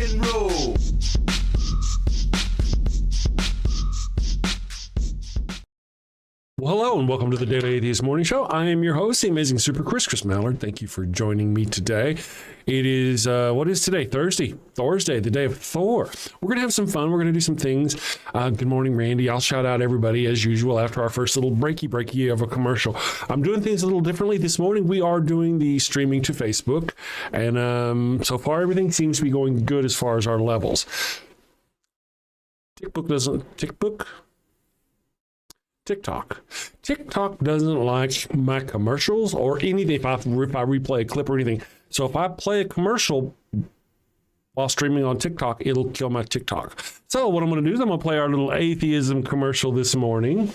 and roll. Well, hello and welcome to the Daily Atheist Morning Show. I am your host, the amazing Super Chris Mallard. Thank you for joining me today. It is, what is today? Thursday, the day of Thor. We're going to have some fun. We're going to do some things. Good morning, Randy. I'll shout out everybody as usual after our first little breaky of a commercial. I'm doing things a little differently. This morning we are doing the streaming to Facebook. And so far everything seems to be going good as far as our levels. TikTok doesn't like my commercials or anything if I replay a clip or anything. So if I play a commercial while streaming on TikTok, it'll kill my TikTok. So what I'm going to do is I'm going to play our little atheism commercial this morning.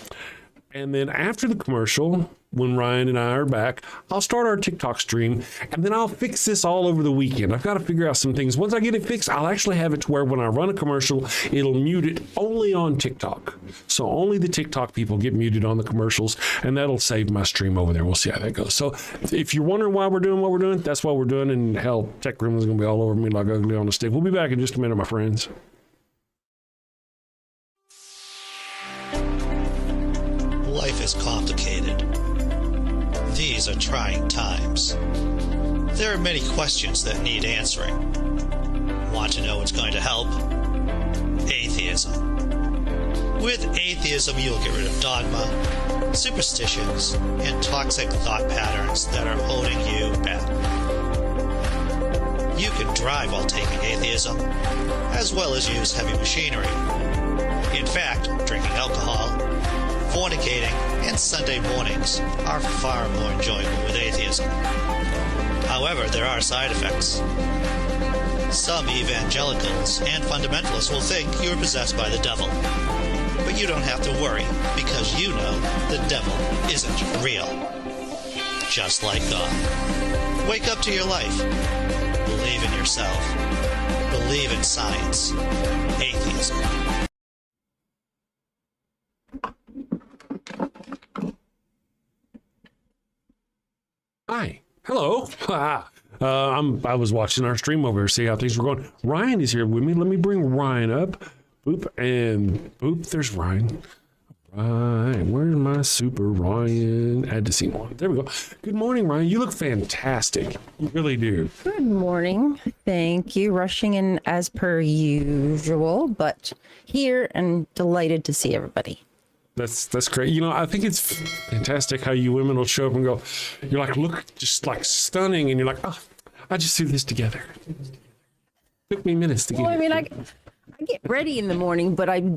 And then after the commercial, when Ryan and I are back, I'll start our TikTok stream, and then I'll fix this all over the weekend. I've got to figure out some things. Once I get it fixed, I'll actually have it to where when I run a commercial, it'll mute it only on TikTok. So only the TikTok people get muted on the commercials, and that'll save my stream over there. We'll see how that goes. So if you're wondering why we're doing what we're doing, that's what we're doing. And hell, Tech Room is going to be all over me like ugly on a stick. We'll be back in just a minute, my friends. Life is complicated. These are trying times. There are many questions that need answering. Want to know what's going to help? Atheism. With atheism, you'll get rid of dogma, superstitions, and toxic thought patterns that are holding you back. You can drive while taking atheism, as well as use heavy machinery. In fact, drinking alcohol, fornicating, and Sunday mornings are far more enjoyable with atheism. However, there are side effects. Some evangelicals and fundamentalists will think you are possessed by the devil. But you don't have to worry, because you know the devil isn't real. Just like God. Wake up to your life. Believe in yourself. Believe in science. Atheism. Hi. Hello. I was watching our stream over here, see how things were going. Ryan is here with me. Let me bring Ryan up. Boop, and boop, there's Ryan. Right, where's my super Ryan? Add to scene one. There we go. Good morning, Ryan. You look fantastic. You really do. Good morning. Thank you. Rushing in as per usual, but here and delighted to see everybody. That's great. You know, I think it's fantastic how you women will show up and go, you're like, look, just like stunning. And you're like, oh, I just threw this together. Took me minutes to get I mean, I get ready in the morning, but I'm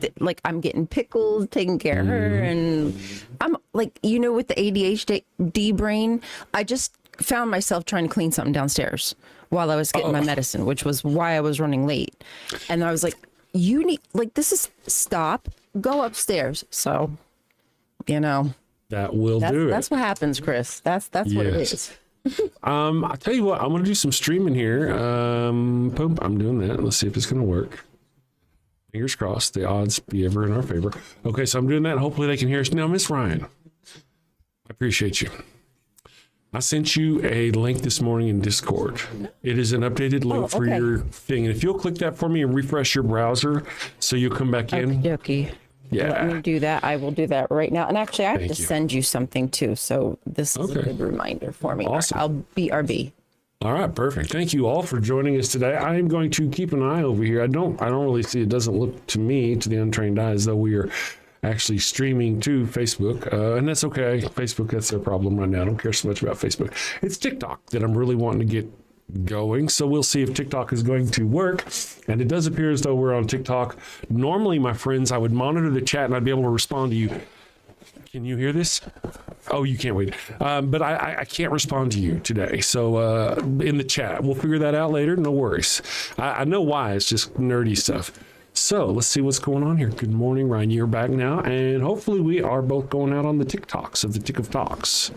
getting pickles, taking care of her. And I'm like, with the ADHD brain, I just found myself trying to clean something downstairs while I was getting my medicine, which was why I was running late. And I was like, stop. Go upstairs. So, that will do it. That's what happens, Chris. That's what it is. I'll tell you what, I'm going to do some streaming here. Boom, I'm doing that. Let's see if it's going to work. Fingers crossed, the odds be ever in our favor. Okay, so I'm doing that. Hopefully they can hear us. Now, Miss Ryan, I appreciate you. I sent you a link this morning in Discord. It is an updated link for your thing. And if you'll click that for me and refresh your browser so you'll come back in. Okay. Yeah. Let me do that. I will do that right now. And actually, I have to send you something too. So this is a good reminder for me. Awesome. I'll BRB. All right, perfect. Thank you all for joining us today. I am going to keep an eye over here. I don't really see, it doesn't look to me, to the untrained eye, as though we are actually streaming to Facebook, and that's okay. Facebook, that's their problem right now. I don't care so much about Facebook. It's TikTok that I'm really wanting to get going, so we'll see if TikTok is going to work. And it does appear as though we're on TikTok. Normally, my friends, I would monitor the chat and I'd be able to respond to you. Can you hear this? Oh, you can't wait. But I can't respond to you today. So in the chat, we'll figure that out later. No worries. I know why. It's just nerdy stuff. So let's see what's going on here. Good morning, Ryan. You're back now. And hopefully we are both going out on the TikToks of the Tick of Talks.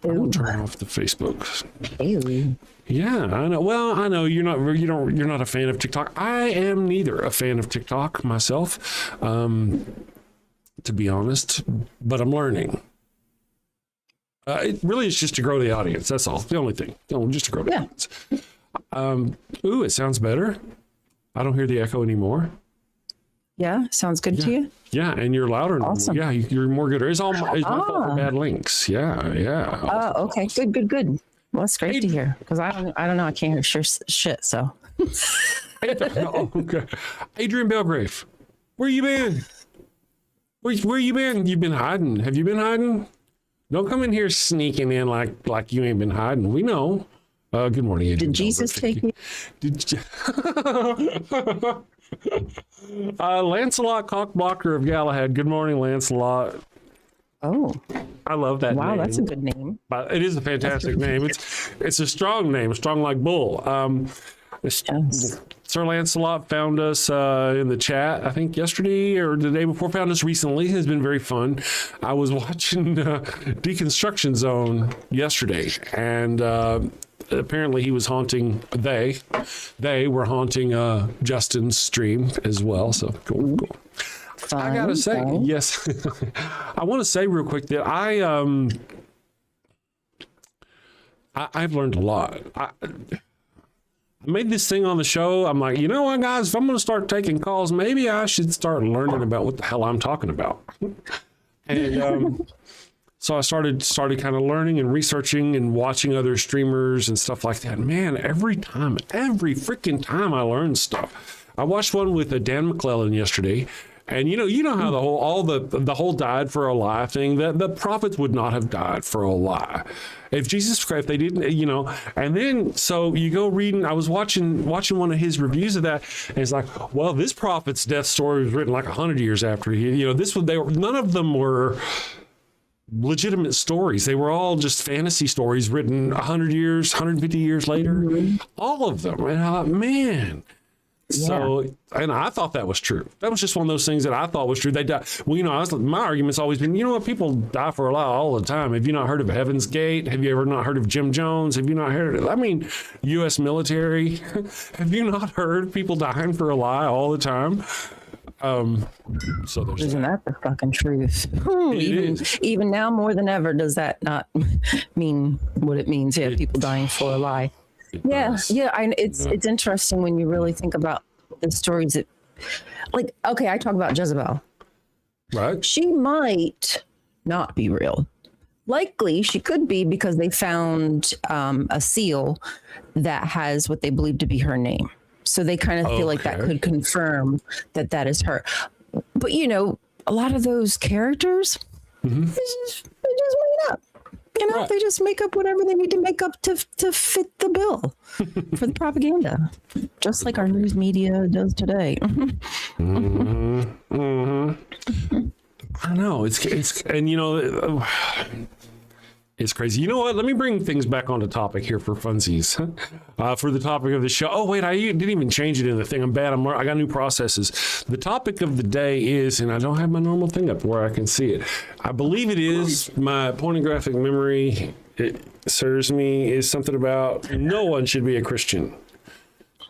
I will turn off the Facebook. Ew. Yeah, I know. Well, I know you're not a fan of TikTok. I am neither a fan of TikTok myself, to be honest, but I'm learning. It really is just to grow the audience. That's all. The only thing. Just to grow the audience. Ooh, it sounds better. I don't hear the echo anymore. Yeah, sounds good to you. Yeah, and you're louder. Awesome. Yeah, you're more good. It's my fault for bad links. Yeah. Oh, okay. Good. Well, that's great to hear, because I don't know. I can't hear shit. So. Okay. Adrian Belgrave, where you been? Where you been? You've been hiding. Have you been hiding? Don't come in here sneaking in like you ain't been hiding. We know. Good morning, Adrian. Did Jesus take you? Lancelot Cockblocker of Galahad. Good morning, Lancelot. Oh, I love that name. wow, that's a good name. But it is a fantastic name. It's a strong name, strong like bull. Yes. Sir Lancelot found us in the chat, I think yesterday or the day before, found us recently. It has been very fun. I was watching Deconstruction Zone yesterday, and apparently he was haunting, they were haunting Justin's stream as well. So cool. Fun, I gotta say, yes. I want to say real quick that I've learned a lot. I made this thing on the show. I'm like, you know what, guys, if I'm going to start taking calls, maybe I should start learning about what the hell I'm talking about. And so I started kind of learning and researching and watching other streamers and stuff like that. Man, every freaking time I learn stuff. I watched one with Dan McClellan yesterday. And you know how the whole died for a lie thing, that the prophets would not have died for a lie. If Jesus Christ, they didn't, and then, so you go reading, I was watching one of his reviews of that, and it's like, well, this prophet's death story was written like 100 years after none of them were legitimate stories. They were all just fantasy stories written 100 years, 150 years later, all of them. And I thought, man. So, and I thought that was true. That was just one of those things that I thought was true. They die. Well, my argument's always been, people die for a lie all the time. Have you not heard of Heaven's Gate? Have you ever not heard of Jim Jones? Have you not heard of, U.S. military? Have you not heard people dying for a lie all the time? So there's Isn't that the fucking truth? Even now more than ever, does that not mean what it means? Yeah, people dying for a lie. It's interesting when you really think about the stories that, I talk about Jezebel. Right. She might not be real. Likely she could be, because they found a seal that has what they believe to be her name. So they kind of feel like that could confirm that is her. But a lot of those characters, they just made up. Right. They just make up whatever they need to make up to fit the bill for the propaganda, just like our news media does today. I know it's it's crazy. You know what? Let me bring things back onto topic here for funsies. For the topic of the show. Oh, wait, I didn't even change it in the thing. I'm bad. I got new processes. The topic of the day is, and I don't have my normal thing up where I can see it. I believe it is, my pornographic memory, it serves me, is something about no one should be a Christian.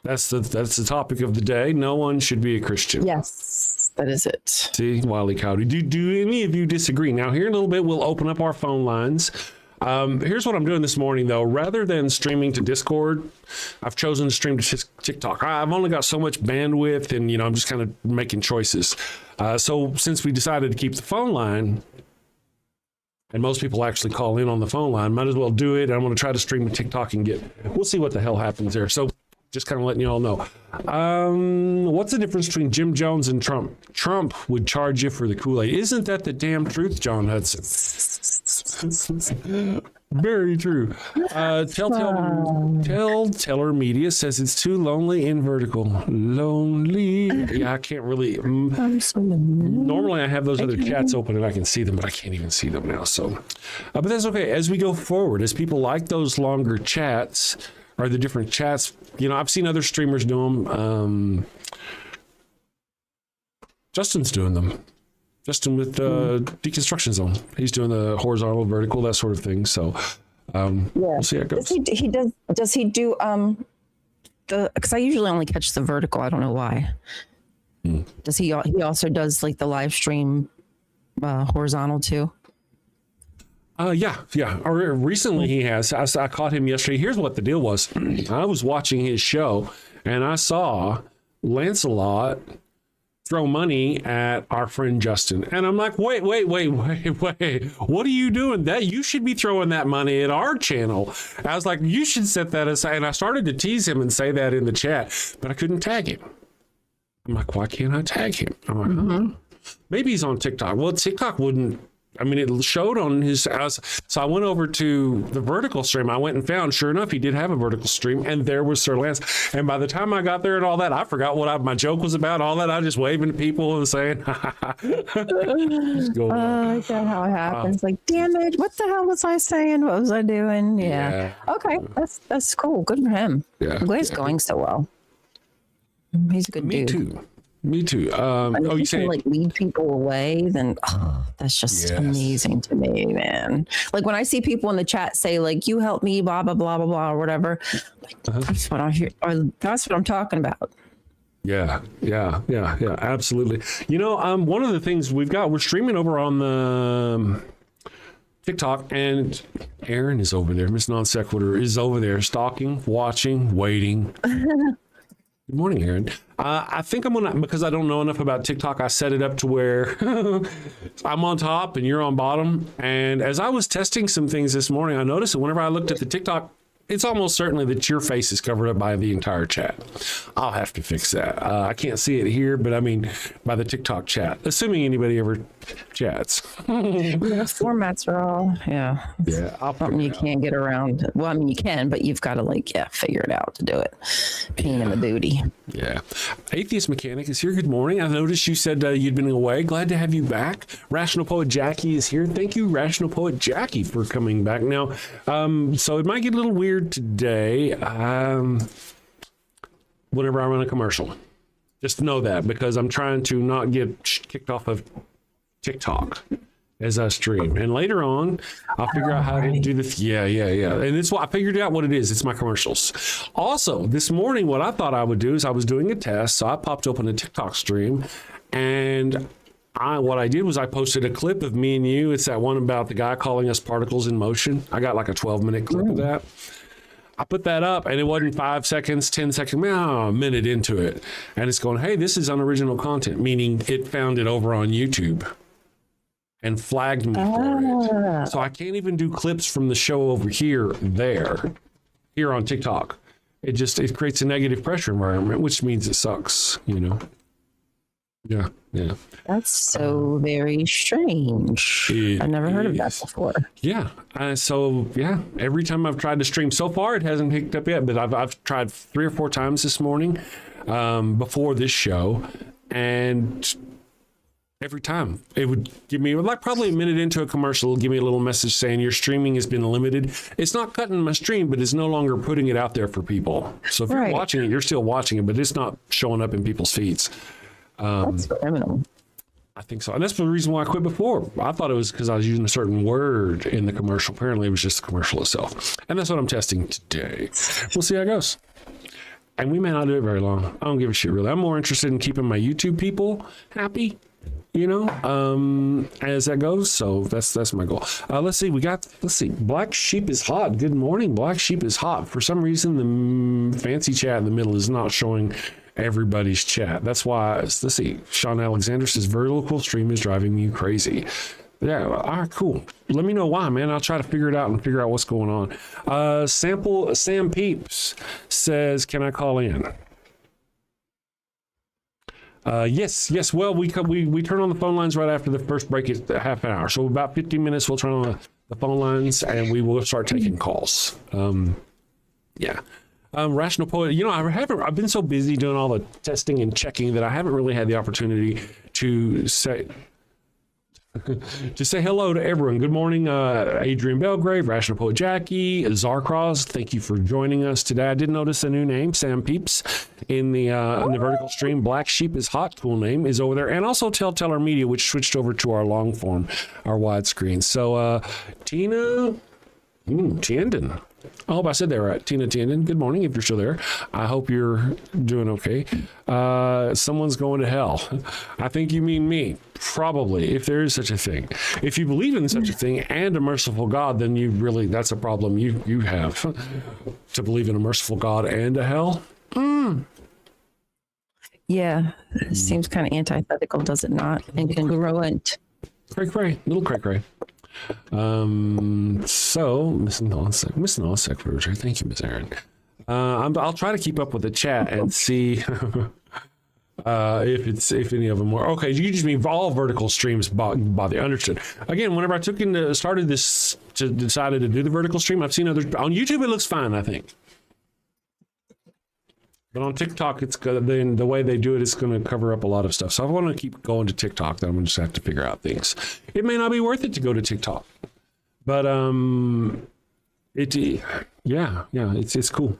That's the topic of the day. No one should be a Christian. Yes, that is it. See, Wily Cowdy. Do any of you disagree? Now, here in a little bit, we'll open up our phone lines. Here's what I'm doing this morning, though. Rather than streaming to Discord, I've chosen to stream to TikTok. I've only got so much bandwidth, and I'm just kind of making choices. So since we decided to keep the phone line, and most people actually call in on the phone line, might as well do it. I'm going to try to stream to TikTok and we'll see what the hell happens there. So just kind of letting you all know. What's the difference between Jim Jones and Trump? Trump would charge you for the Kool-Aid. Isn't that the damn truth, John Hudson? Very true. Telltale Media says it's too lonely in vertical. Lonely. Yeah, I can't really. Normally I have those other chats open and I can see them, but I can't even see them now. So, but that's okay. As we go forward, as people like those longer chats, or the different chats, I've seen other streamers do them. Justin's doing them. Justin with Deconstruction Zone. He's doing the horizontal, vertical, that sort of thing. So we'll see how it goes. Does he do because I usually only catch the vertical. I don't know why. Does he also does like the live stream horizontal too? Yeah. Recently he has. I caught him yesterday. Here's what the deal was. I was watching his show and I saw Lancelot throw money at our friend Justin. And I'm like, wait. What are you doing? That you should be throwing that money at our channel. I was like, you should set that aside. And I started to tease him and say that in the chat, but I couldn't tag him. I'm like, why can't I tag him? I'm like, maybe he's on TikTok. Well, TikTok wouldn't. I mean, it showed on his. So I went over to the vertical stream. I went and found, sure enough, he did have a vertical stream, and there was Sir Lance. And by the time I got there and all that, I forgot what my joke was about. All that, I just waving to people and saying, just go I get how it happens. Like, damn it! What the hell was I saying? What was I doing? Yeah. Okay, that's cool. Good for him. Yeah. I'm glad it's going so well. He's a good dude. Me too. You say like lead people away, then that's just amazing to me, man. Like when I see people in the chat say like, "You help me," blah blah blah blah blah, or whatever. Like, that's what I hear. That's what I'm talking about. Yeah, absolutely. You know, one of the things we're streaming over on the TikTok, and Aaron is over there. Miss Non Sequitur is over there, stalking, watching, waiting. Good morning, Aaron. I think I'm gonna, because I don't know enough about TikTok, I set it up to where I'm on top and you're on bottom. And as I was testing some things this morning, I noticed that whenever I looked at the TikTok, it's almost certainly that your face is covered up by the entire chat. I'll have to fix that. I can't see it here, but I mean, by the TikTok chat, assuming anybody ever chats. The formats are all, something you can't get around. Well, I mean, you can, but you've got to figure it out to do it. Pain in the booty. Yeah. Atheist Mechanic is here. Good morning. I noticed you said you'd been away. Glad to have you back. Rational Poet Jackie is here. Thank you, Rational Poet Jackie, for coming back. Now, so it might get a little weird today whenever I run a commercial. Just know that, because I'm trying to not get kicked off of TikTok as I stream. And later on, I'll figure out how to do this. Yeah. And it's what I figured out what it is. It's my commercials. Also, this morning, what I thought I would do is I was doing a test. So I popped open a TikTok stream, and what I did was I posted a clip of me and you. It's that one about the guy calling us particles in motion. I got like a 12-minute clip of that. I put that up, and it wasn't 5 seconds, 10 seconds, a minute into it. And it's going, hey, this is unoriginal content, meaning it found it over on YouTube and flagged me for it. So I can't even do clips from the show over here on TikTok. It creates a negative pressure environment, which means it sucks, you know? Yeah. That's so very strange. I've never heard of that before. Yeah. Every time I've tried to stream so far, it hasn't picked up yet, but I've tried 3 or 4 times this morning before this show, and every time it would give me, like, probably a minute into a commercial, it'll give me a little message saying your streaming has been limited. It's not cutting my stream, but it's no longer putting it out there for people. So if you're watching it, you're still watching it, but it's not showing up in people's feeds. That's criminal. I think so. And that's the reason why I quit before. I thought it was because I was using a certain word in the commercial. Apparently, it was just the commercial itself. And that's what I'm testing today. We'll see how it goes. And we may not do it very long. I don't give a shit, really. I'm more interested in keeping my YouTube people happy, you know, as that goes. So that's my goal. Let's see. Black Sheep is hot. Good morning. Black Sheep is hot. For some reason, the fancy chat in the middle is not showing everybody's chat. That's why, let's see. Sean Alexander says vertical stream is driving you crazy. Yeah, all right, cool. Let me know why, man. I'll try to figure it out and figure out what's going on. Sam Peeps says, can I call in? Yes. Well, we turn on the phone lines right after the first break at half an hour. So about 15 minutes, we'll turn on the phone lines and we will start taking calls. Yeah. Rational Poet, you know, I've been so busy doing all the testing and checking that I haven't really had the opportunity to say hello to everyone. Good morning, Adrian Belgrave, Rational Poet Jackie, Zarkross. Thank you for joining us today. I did notice a new name, Sam Peeps, in the vertical stream. Black Sheep is hot, cool name, is over there, and also Tellteller Media, which switched over to our long form, our widescreen. So Tina Tienden. I hope I said that right. Tina Tienden, good morning if you're still there. I hope you're doing okay. Someone's going to hell. I think you mean me. Probably, if there is such a thing. If you believe in such a thing and a merciful God, then that's a problem you have. To believe in a merciful God and a hell. Yeah, it seems kind of antithetical, does it not? Incongruent. Cray, little cray. So missing all sequiturs. Thank you, Miss Aaron. I'll try to keep up with the chat and see if any of them were okay. You just mean all vertical streams bother. Understood. Again, whenever I decided to do the vertical stream, I've seen others on YouTube. It looks fine, I think. But on TikTok, it's good. Then the way they do it is going to cover up a lot of stuff. So I want to keep going to TikTok. Then I'm going to just have to figure out things. It may not be worth it to go to TikTok, but it's cool.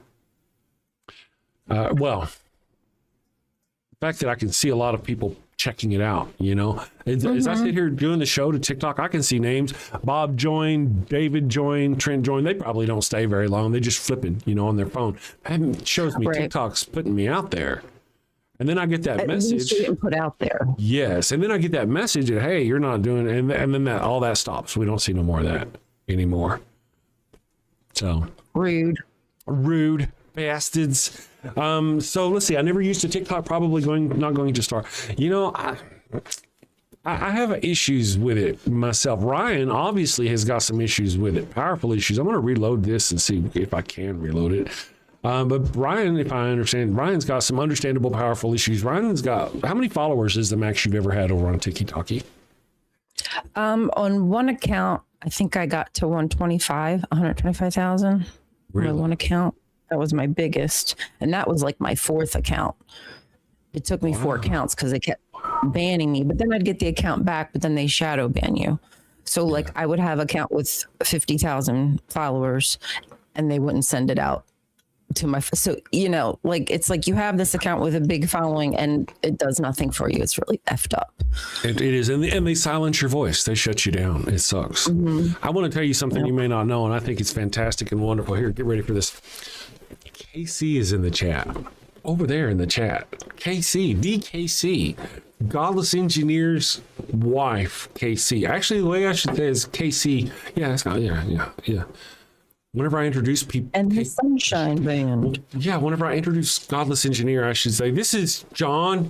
Well, the fact that I can see a lot of people checking it out, as I sit here doing the show to TikTok, I can see names. Bob joined, David joined, Trent joined. They probably don't stay very long. They just flipping, on their phone. It shows me TikTok's putting me out there. And then I get that message. Getting put out there. Yes. And then I get that message that, hey, you're not doing it. And then all that stops. We don't see no more of that anymore. So. Rude bastards. So let's see. I never used a TikTok. Probably not going to start. I have issues with it myself. Rion obviously has got some issues with it. Powerful issues. I'm going to reload this and see if I can reload it. But Rion, if I understand, Rion's got some understandable, powerful issues. Rion's got, how many followers is the max you've ever had over on TikTok? On one account, I think I got to 125,000. Really? On one account. That was my biggest. And that was like my fourth account. It took me 4 accounts because they kept banning me. But then I'd get the account back, but then they shadow ban you. So like I would have an account with 50,000 followers and they wouldn't send it out to my, so it's like you have this account with a big following and it does nothing for you. It's really effed up. It is, and they silence your voice. They shut you down. It sucks. I want to tell you something you may not know, and I think it's fantastic and wonderful. Here, get ready for this. KC is in the chat. Over there in the chat. DKC. Godless Engineer's wife, KC. Actually, the way I should say is KC. Yeah, that's not, yeah. Whenever I introduce people... And the Sunshine Band. Yeah, whenever I introduce Godless Engineer, I should say, this is John,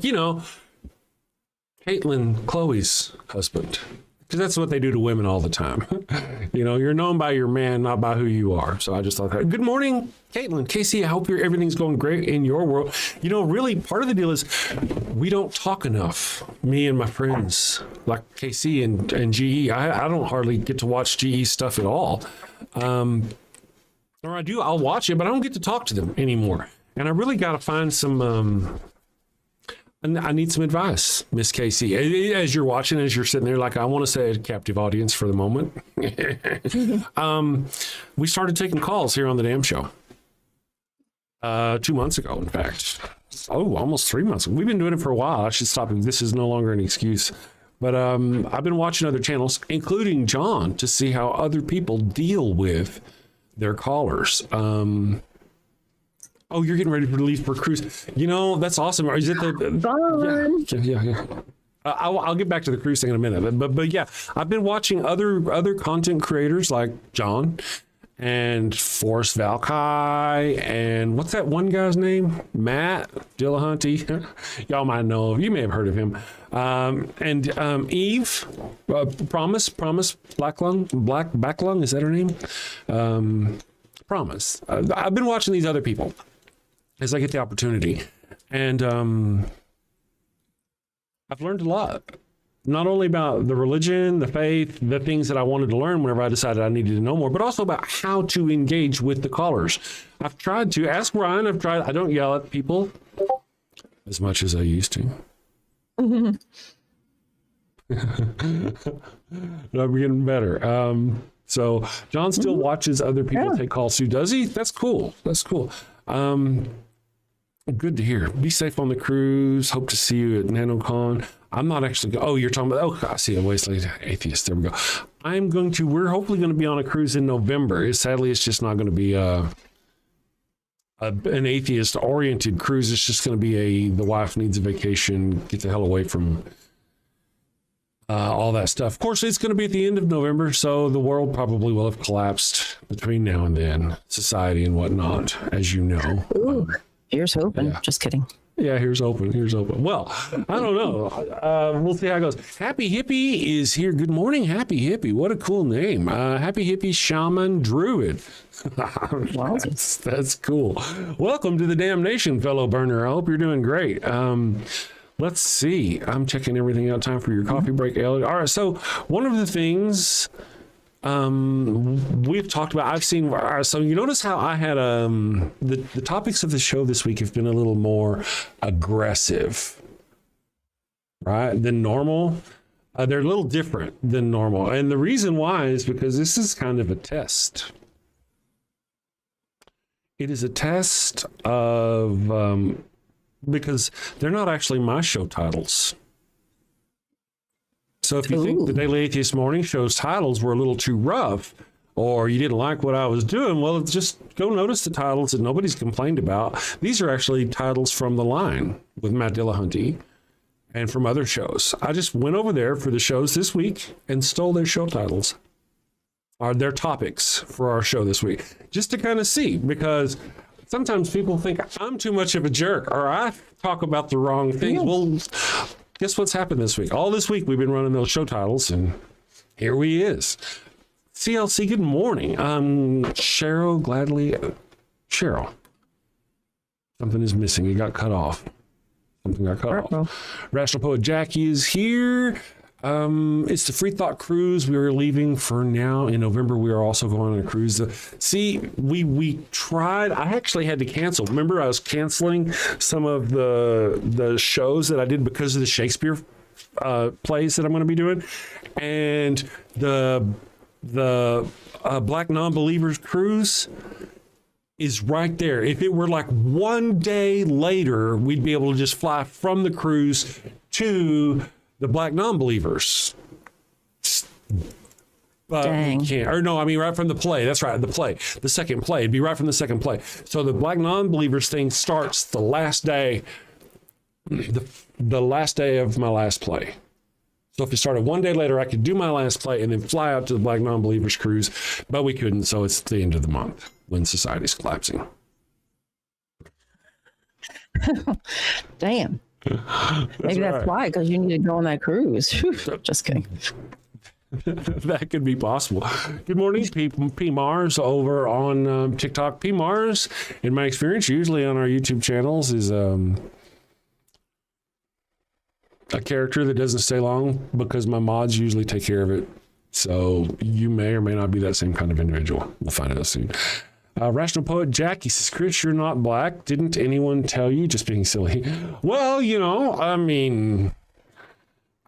Caitlin, Chloe's husband. Because that's what they do to women all the time. You're known by your man, not by who you are. So I just thought, good morning, Caitlin. Casey, I hope everything's going great in your world. Really, part of the deal is we don't talk enough, me and my friends, like KC and GE. I don't hardly get to watch GE stuff at all. Or I do, I'll watch it, but I don't get to talk to them anymore. And I really got to find some... I need some advice, Miss Casey. As you're watching, as you're sitting there, like I want to say a captive audience for the moment. We started taking calls here on the damn show 2 months ago, in fact. Almost 3 months. We've been doing it for a while. I should stop. This is no longer an excuse. But I've been watching other channels, including John, to see how other people deal with their callers. Oh, you're getting ready to leave for a cruise. That's awesome. Is it the fun? Yeah. I'll get back to the cruise thing in a minute. But yeah, I've been watching other content creators like John and Forrest Valkai and what's that one guy's name? Matt Dillahunty. Y'all might know. You may have heard of him. And Eve, Promise Backlung. Is that her name? Promise. I've been watching these other people as I get the opportunity. And I've learned a lot, not only about the religion, the faith, the things that I wanted to learn whenever I decided I needed to know more, but also about how to engage with the callers. I've tried to ask Rion. I don't yell at people as much as I used to. No, I'm getting better. So John still watches other people take calls too. Does he? That's cool. Good to hear. Be safe on the cruise. Hope to see you at NanoCon. I'm not actually. You're talking about. I see a Wasteland Atheist. There we go. We're hopefully going to be on a cruise in November. Sadly, it's just not going to be an atheist-oriented cruise. It's just going to be the wife needs a vacation. Get the hell away from all that stuff. Of course, it's going to be at the end of November, so the world probably will have collapsed between now and then. Society and whatnot, as you know. Ooh. Here's hoping. Yeah. Just kidding. Yeah, here's open. Here's open. Well, I don't know. We'll see how it goes. Happy Hippie is here. Good morning, Happy Hippie. What a cool name. Happy Hippie Shaman Druid. Wow. That's cool. Welcome to the damnation, fellow burner. I hope you're doing great. Let's see. I'm checking everything out. Time for your coffee break, Elliot. All right. So one of the things we've talked about, I've seen, so you notice how I had the topics of the show this week have been a little more aggressive, right, than normal. They're a little different than normal, and the reason why is because this is kind of a test. It is a test of because they're not actually my show titles. So if you think the Daily Atheist Morning Show's titles were a little too rough, or you didn't like what I was doing, well, just go notice the titles that nobody's complained about. These are actually titles from The Line with Matt Dillahunty and from other shows. I just went over there for the shows this week and stole their show titles, or their topics for our show this week, just to kind of see, because sometimes people think I'm too much of a jerk or I talk about the wrong things. Yeah. Well, guess what's happened this week? All this week we've been running those show titles, and here we is. CLC, good morning. Cheryl, gladly. Cheryl. Something is missing. It got cut off. Something got cut off. Rational Poet Jackie is here. It's the Free Thought Cruise. We are leaving for now. In November, we are also going on a cruise. See, we tried. I actually had to cancel. Remember, I was canceling some of the shows that I did because of the Shakespeare plays that I'm going to be doing, and the Black Non-Believers cruise is right there. If it were like one day later, we'd be able to just fly from the cruise to the Black Non-Believers. But we can't. Or no, I mean right from the play. That's right, the play. The second play. It'd be right from the second play. So the Black Non-Believers thing starts the last day, the last day of my last play. So if it started one day later, I could do my last play and then fly out to the Black Non-Believers cruise, but we couldn't, so it's the end of the month when society's collapsing. Damn. Maybe that's why, because you need to go on that cruise. Just kidding. That could be possible. Good morning, P. Mars over on TikTok. P. Mars, in my experience, usually on our YouTube channels, is a character that doesn't stay long because my mods usually take care of it. So you may or may not be that same kind of individual. We'll find out soon. Rational Poet Jackie says, Chris, you're not black. Didn't anyone tell you? Just being silly. Well, you know, I mean,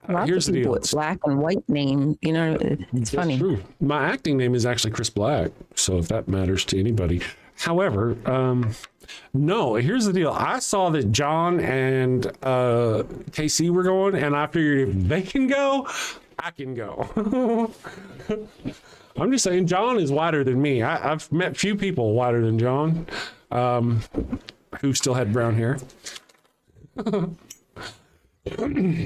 here's the deal. With black and white name, you know, it's funny. True. My acting name is actually Chris Black. So if that matters to anybody. However, no, here's the deal. I saw that John and KC were going, and I figured if they can go, I can go. I'm just saying, John is whiter than me. I've met few people whiter than John who still had brown hair.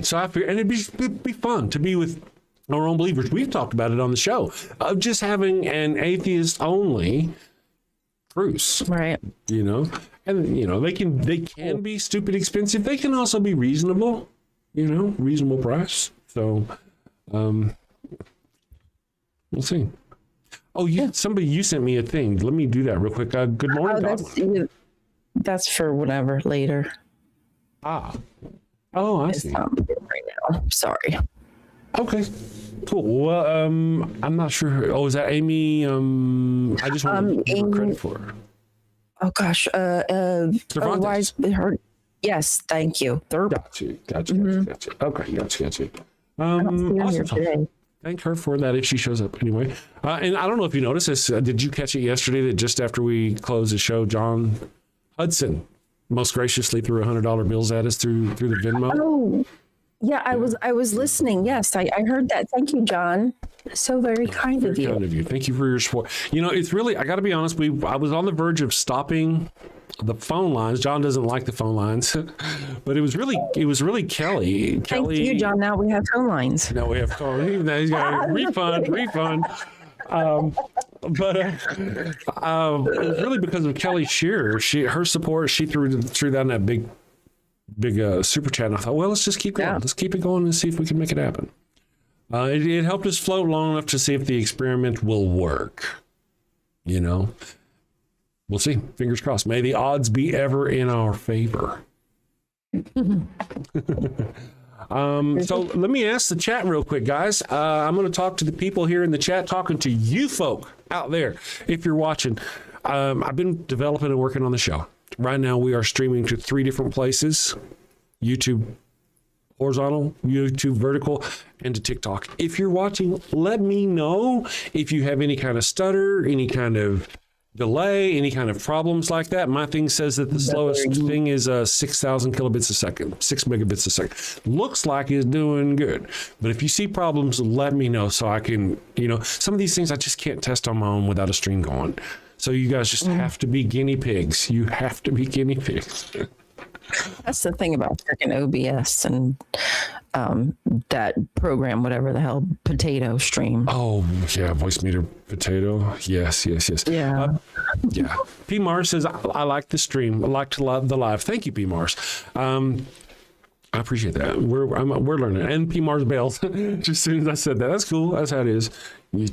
So I figured, and it'd be fun to be with our own believers. We've talked about it on the show of just having an atheist only cruise, right? You know, and you know they can be stupid expensive. They can also be reasonable, you know, reasonable price. So, we'll see. Oh, you sent me a thing. Let me do that real quick. Good morning. That's for whatever later. Oh, I see. Right now. Sorry. Okay. Cool. Well, I'm not sure. Oh, is that Amy? I just want to give her credit for her. Oh gosh. Otherwise, her. Yes, thank you. Gotcha. Okay, gotcha. Awesome. Thank her for that if she shows up anyway. And I don't know if you noticed this. Did you catch it yesterday that just after we closed the show, John Hudson most graciously threw $100 bills at us through the Venmo? Oh, yeah. I was listening. Yes, I heard that. Thank you, John. So very kind of you. Kind of you. Thank you for your support. You know, it's really, I got to be honest. I was on the verge of stopping the phone lines. John doesn't like the phone lines, but it was really Kelly. Thank you, John. Now we have phone lines. Now we have phone. Now he's got a refund. But it was really because of Kelly Shearer. Her support. She threw down that big super chat, and I thought, well, let's just keep going. Yeah. Let's keep it going and see if we can make it happen. It helped us float long enough to see if the experiment will work. You know, we'll see. Fingers crossed. May the odds be ever in our favor. So let me ask the chat real quick, guys. I'm going to talk to the people here in the chat, talking to you folk out there. If you're watching, I've been developing and working on the show. Right now, we are streaming to 3 different places: YouTube horizontal, YouTube vertical, and to TikTok. If you're watching, let me know if you have any kind of stutter, any kind of delay, any kind of problems like that. My thing says that the slowest thing is 6,000 kilobits a second, 6 megabits a second. Looks like it's doing good. But if you see problems, let me know so I can, some of these things I just can't test on my own without a stream going. So you guys just have to be guinea pigs. You have to be guinea pigs. That's the thing about freaking OBS and that program, whatever the hell, Potato Stream. Oh, yeah, voice meter potato. Yes. Yeah. Yeah. P. Mars says, I like the stream. I like the live. Thank you, P. Mars. I appreciate that. We're learning. And P. Mars bailed just as soon as I said that. That's cool. That's how it is.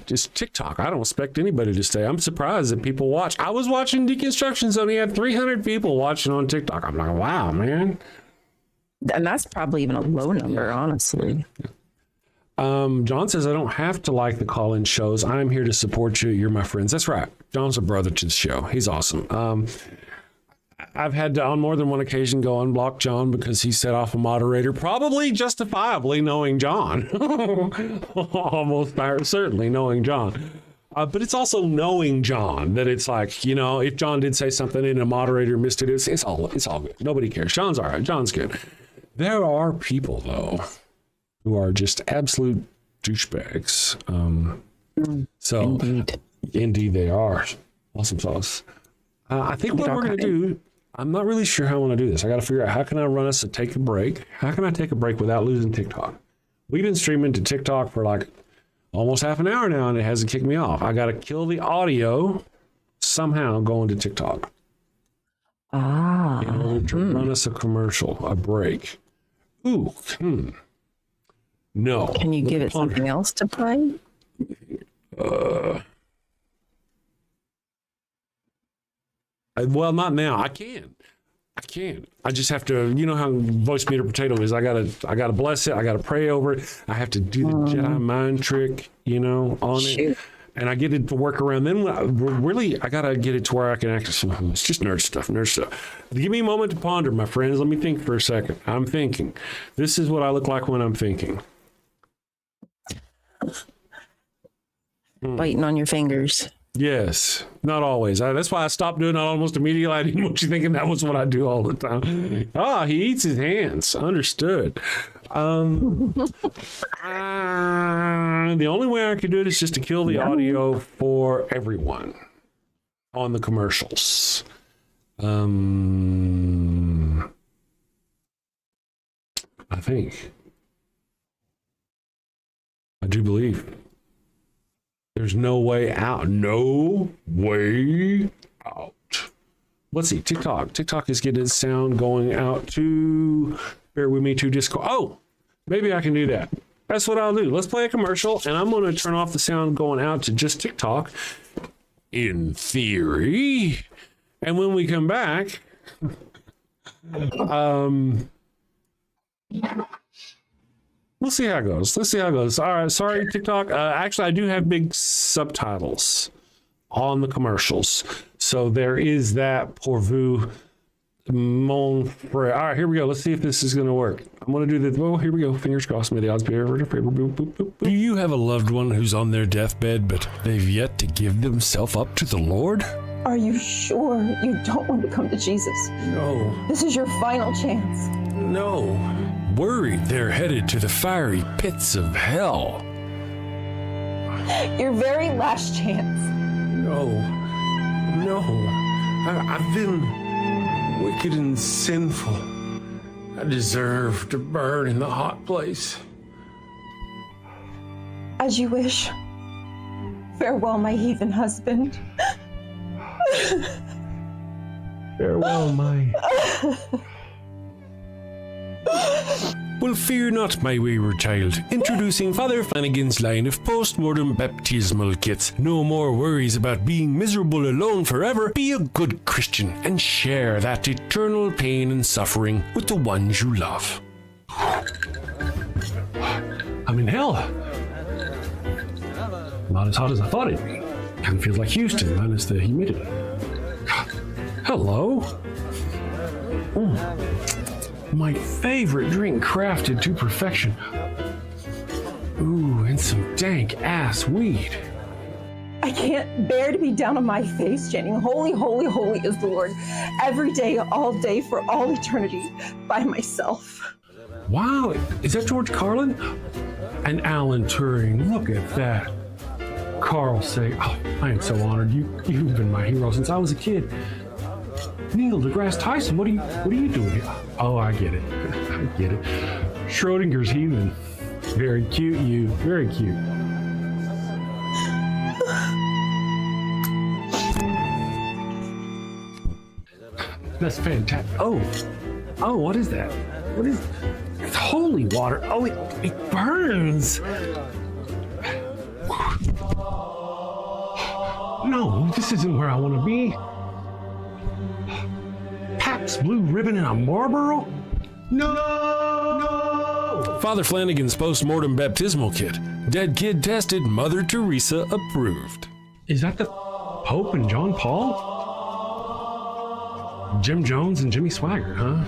Just TikTok. I don't expect anybody to stay. I'm surprised that people watch. I was watching Deconstruction Zone. He had 300 people watching on TikTok. I'm like, wow, man. And that's probably even a low number, honestly. John says, I don't have to like the call-in shows. I'm here to support you. You're my friends. That's right. John's a brother to the show. He's awesome. I've had to, on more than one occasion, go unblock John because he set off a moderator, probably justifiably knowing John. Almost certainly knowing John. But it's also knowing John, that it's like, if John did say something and a moderator missed it, it's all good. Nobody cares. John's all right. John's good. There are people, though, who are just absolute douchebags. So, indeed they are. Awesome sauce. I think what we're going to do, I'm not really sure how I want to do this. I got to figure out, how can I run us to take a break? How can I take a break without losing TikTok? We've been streaming to TikTok for like almost half an hour now, and it hasn't kicked me off. I got to kill the audio somehow going to TikTok. In order to run us a commercial, a break. No. Can you give it something else to play? Well, not now. I can. I just have to, how voice meter potato is. I gotta bless it. I gotta pray over it. I have to do the Jedi mind trick, on it. And I get it to work around. Then really, I gotta get it to where I can actually, it's just nerd stuff. Give me a moment to ponder, my friends. Let me think for a second. I'm thinking. This is what I look like when I'm thinking. Biting on your fingers. Yes, not always. That's why I stopped doing it almost immediately. I didn't want you thinking that was what I do all the time. He eats his hands. Understood. The only way I could do it is just to kill the audio for everyone on the commercials. I think. I do believe. There's no way out. No way out. Let's see. TikTok. TikTok is getting its sound going out to, bear with me, to Discord. Oh, maybe I can do that. That's what I'll do. Let's play a commercial, and I'm going to turn off the sound going out to just TikTok, in theory. And when we come back, we'll see how it goes. All right. Sorry, TikTok. Actually, I do have big subtitles on the commercials. So there is that, pour vous, mon frère. All right, here we go. Let's see if this is going to work. I'm going to do the, here we go. Fingers crossed. May the odds be ever in favor. Boop, boop, boop, boop. Do you have a loved one who's on their deathbed, but they've yet to give themselves up to the Lord? Are you sure you don't want to come to Jesus? No. This is your final chance. No. Worried they're headed to the fiery pits of hell. Your very last chance. No. I've been wicked and sinful. I deserve to burn in the hot place. As you wish. Farewell, my heathen husband. Farewell, my Well, fear not, my wayward child. Introducing Father Flanigan's line of post-mortem baptismal kits. No more worries about being miserable alone forever. Be a good Christian and share that eternal pain and suffering with the ones you love. I'm in hell. Not as hot as I thought it'd be. Kind of feels like Houston, minus the humidity. Hello. My favorite drink crafted to perfection. Ooh, and some dank ass weed. I can't bear to be down on my face chanting, holy, holy, holy is the Lord, every day, all day, for all eternity, by myself. Wow, is that George Carlin? And Alan Turing, look at that. Carl Sagan, oh, I am so honored. You've been my hero since I was a kid. Neil deGrasse Tyson, what are you doing here? Oh, I get it. I get it. Schrodinger's heathen. Very cute, you. Very cute. That's fantastic. Oh, what is that? What is? It's holy water. Oh, it burns. No, this isn't where I want to be. Pabst Blue Ribbon and a Marlboro? No! Father Flanigan's post-mortem baptismal kit. Dead kid tested, Mother Teresa approved. Is that the Pope and John Paul? Jim Jones and Jimmy Swaggart, huh?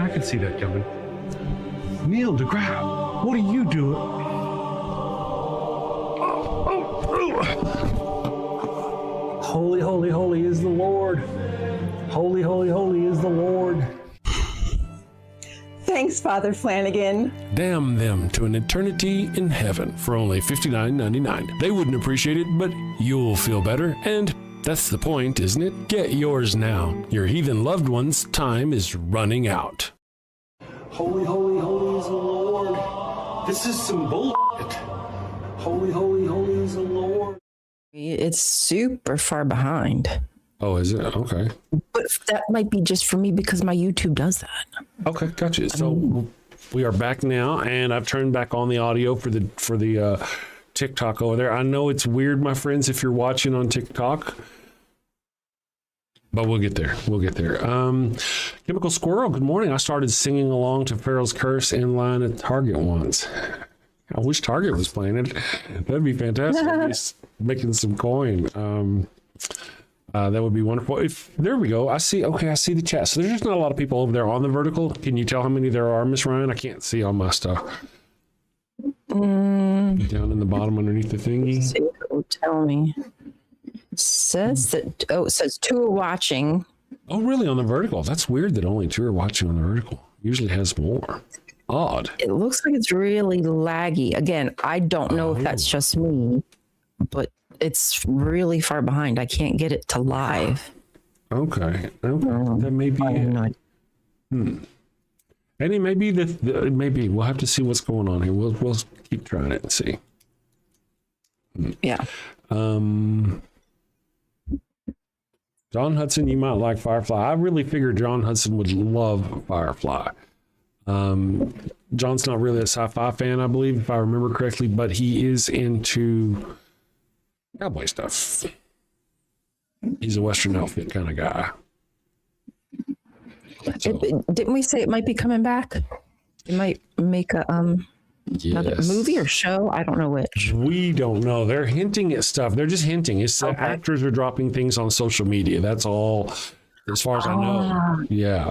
I can see that coming. Neil deGrasse, what are you doing? Holy, holy, holy is the Lord. Holy, holy, holy is the Lord. Thanks, Father Flanigan. Damn them to an eternity in heaven for only $59.99. They wouldn't appreciate it, but you'll feel better, and that's the point, isn't it? Get yours now. Your heathen loved one's time is running out. Holy, holy, holy is the Lord. This is some bullshit. Holy, holy, holy is the Lord. It's super far behind. Oh, is it? Okay. But that might be just for me because my YouTube does that. Okay, gotcha. So we are back now, and I've turned back on the audio for the TikTok over there. I know it's weird, my friends, if you're watching on TikTok, but we'll get there. Chemical Squirrel, good morning. I started singing along to Pharaoh's Curse in line at Target once. I wish Target was playing it. That'd be fantastic. Making some coin. That would be wonderful. There we go. I see the chat. So there's just not a lot of people over there on the vertical. Can you tell how many there are, Miss Ryan? I can't see all my stuff. Down in the bottom underneath the thingy. See, it'll tell me. It says that. Oh, it says 2 are watching. Oh, really? On the vertical? That's weird that only 2 are watching on the vertical. Usually has more. Odd. It looks like it's really laggy. Again, I don't know if that's just me, but it's really far behind. I can't get it to live. Okay. That may be it. And it may be maybe we'll have to see what's going on here. We'll keep trying it and see. Yeah. John Hudson, you might like Firefly. I really figured John Hudson would love Firefly. John's not really a sci-fi fan, I believe, if I remember correctly, but he is into cowboy stuff. He's a Western outfit kind of guy. So, Didn't we say it might be coming back? It might make another movie or show. I don't know which. We don't know. They're hinting at stuff. They're just hinting. It's actors are dropping things on social media. That's all, as far as I know. Yeah.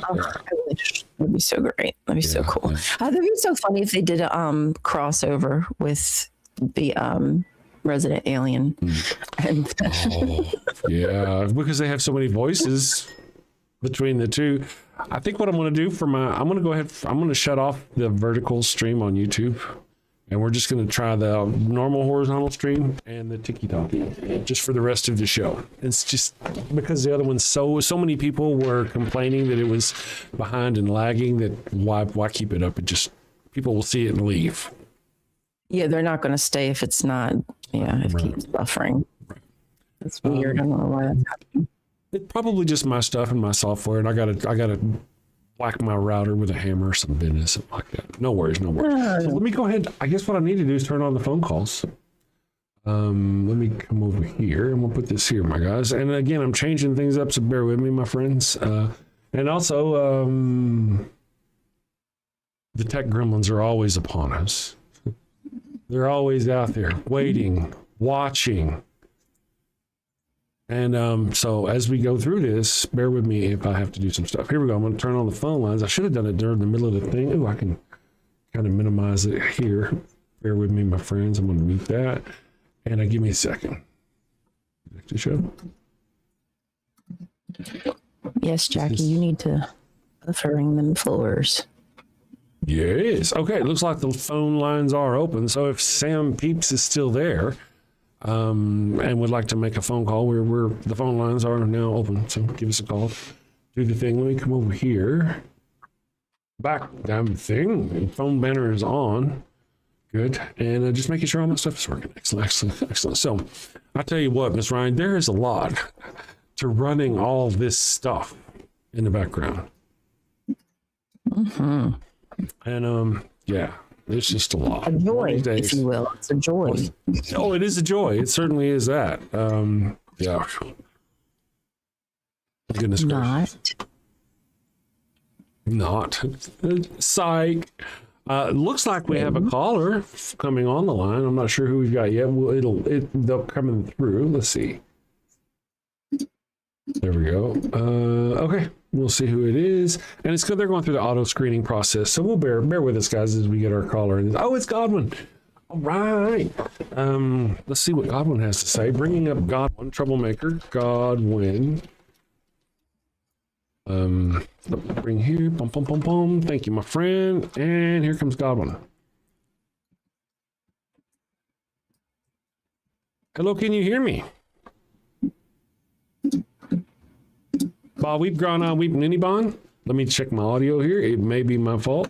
That'd be so great. That'd be so cool. That'd be so funny if they did a crossover with the Resident Alien. And because they have so many voices between the two. I think what I'm going to do I'm going to shut off the vertical stream on YouTube, and we're just going to try the normal horizontal stream and the tiki-talkie just for the rest of the show. It's just because the other ones, so many people were complaining that it was behind and lagging, that why keep it up? People will see it and leave. Yeah, they're not going to stay if it's not. Yeah, if it keeps buffering. Right. That's weird. I don't know why that's happening. It's probably just my stuff and my software, and I gotta whack my router with a hammer or some business, something like that. No worries, no worries. So let me go ahead. I guess what I need to do is turn on the phone calls. Let me come over here and we'll put this here, my guys. And again, I'm changing things up, so bear with me, my friends. And also, the tech gremlins are always upon us. They're always out there waiting, watching. And so as we go through this, bear with me if I have to do some stuff. Here we go. I'm going to turn on the phone lines. I should have done it during the middle of the thing. Ooh, I can kind of minimize it here. Bear with me, my friends. I'm going to mute that. And give me a second. Next to show. Yes, Jackie, you need to buffering them floors. Yes. Okay. It looks like the phone lines are open. So if Sam Peeps is still there and would like to make a phone call, the phone lines are now open. So give us a call. Do the thing. Let me come over here. Back damn thing. Phone banner is on. Good. And just making sure all my stuff is working. Excellent, excellent, excellent. So I tell you what, Miss Ryan, there is a lot to running all this stuff in the background. Mm-hmm. And yeah, it's just a lot. A joy, if you will. It's a joy. Oh, it is a joy. It certainly is that. Yeah. Goodness gracious. Not. Psych. Looks like we have a caller coming on the line. I'm not sure who we've got yet. Well, they'll coming through. Let's see. There we go. Okay, we'll see who it is. And it's good they're going through the auto screening process. So we'll bear with us, guys, as we get our caller in. Oh, it's Godwin. All right. Let's see what Godwin has to say. Bringing up Godwin, troublemaker, Godwin. Bring here, bum, bum, bum, bum. Thank you, my friend. And here comes Godwin. Hello, can you hear me? Bob, we've gone on weeping any bond. Let me check my audio here. It may be my fault.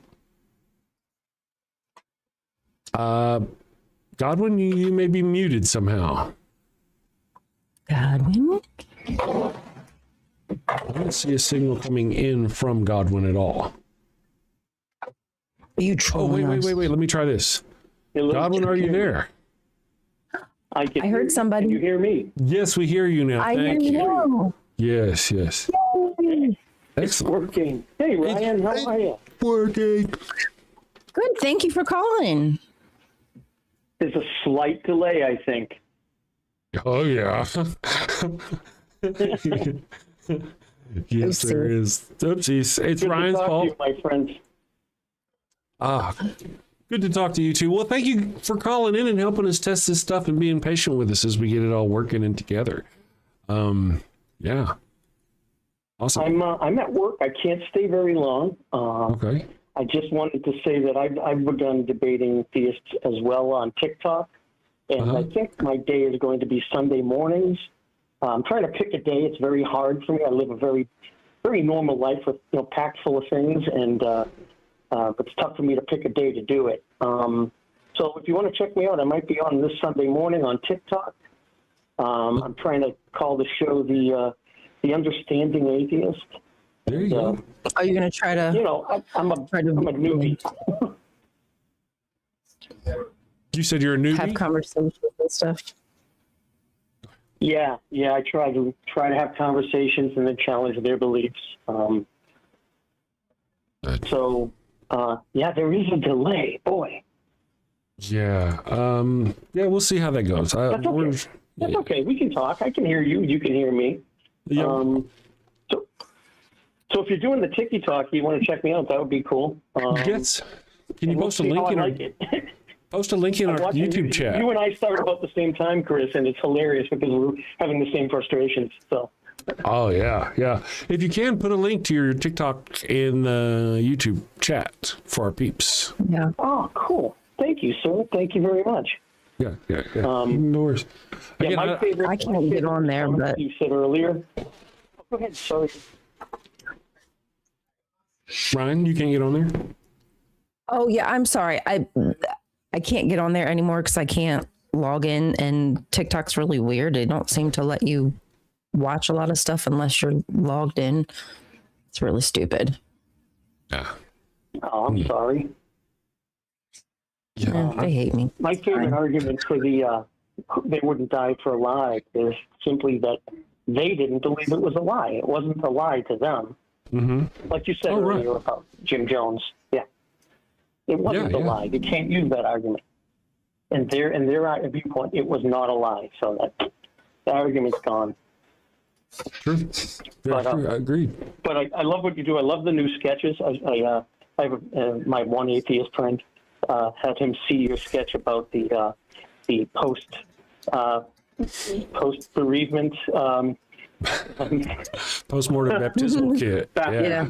Godwin, you may be muted somehow. Godwin? I don't see a signal coming in from Godwin at all. Are you trolling us? Wait. Let me try this. Hello, Godwin, are you there? I heard somebody. Can you hear me? Yes, we hear you now. I Thank hear you. Yes. It's Excellent. working. Hey, Ryan, how are you? Working. Good. Thank you for calling. There's a slight delay, I think. Oh, yeah. Yes, there is. Oopsies. It's Good Ryan's to talk fault. to you, my friends. Good to talk to you too. Well, thank you for calling in and helping us test this stuff and being patient with us as we get it all working and together. Yeah. Awesome. I'm at work. I can't stay very long. Okay. I just wanted to say that I've begun debating theists as well on TikTok, and I think my day is going to be Sunday mornings. I'm trying to pick a day. It's very hard for me. I live a very, very normal life with packed full of things, and it's tough for me to pick a day to do it. So if you want to check me out, I might be on this Sunday morning on TikTok. I'm trying to call the show the Understanding Atheist. There you go. Are you going to try to? I'm a newbie. You said you're a newbie? Have conversations and stuff. Yeah. I try to have conversations and then challenge their beliefs. There is a delay, boy. Yeah. Yeah, we'll see how that goes. That's okay. That's okay. We can talk. I can hear you. You can hear me. Yep. So if you're doing the TikTok, you want to check me out, that would be cool. Yes. Can you post a link in our post a link in our YouTube chat? You and I started about the same time, Chris, and it's hilarious because we're having the same frustrations. So. Oh yeah. If you can, put a link to your TikTok in the YouTube chat for our peeps. Yeah. Oh, cool. Thank you, sir. Thank you very much. Yeah. No worries. Again, my favorite. I can't get on there, but you said earlier. Go ahead. Sorry. Ryan, you can't get on there? oh yeah, I'm sorry. I can't get on there anymore because I can't log in, and TikTok's really weird. They don't seem to let you watch a lot of stuff unless you're logged in. It's really stupid. Yeah. Oh, I'm sorry. Yeah. They hate me. My favorite argument for the they wouldn't die for a lie is simply that they didn't believe it was a lie. It wasn't a lie to them. Mm-hmm. Like you said earlier about Jim Jones. Yeah. It wasn't a lie. You can't use that argument. In their viewpoint, it was not a lie. So that the argument's gone. True. Very true. I agree. But I love what you do. I love the new sketches. I have my one atheist friend had him see your sketch about the post bereavement postmortem baptismal kit. Yeah.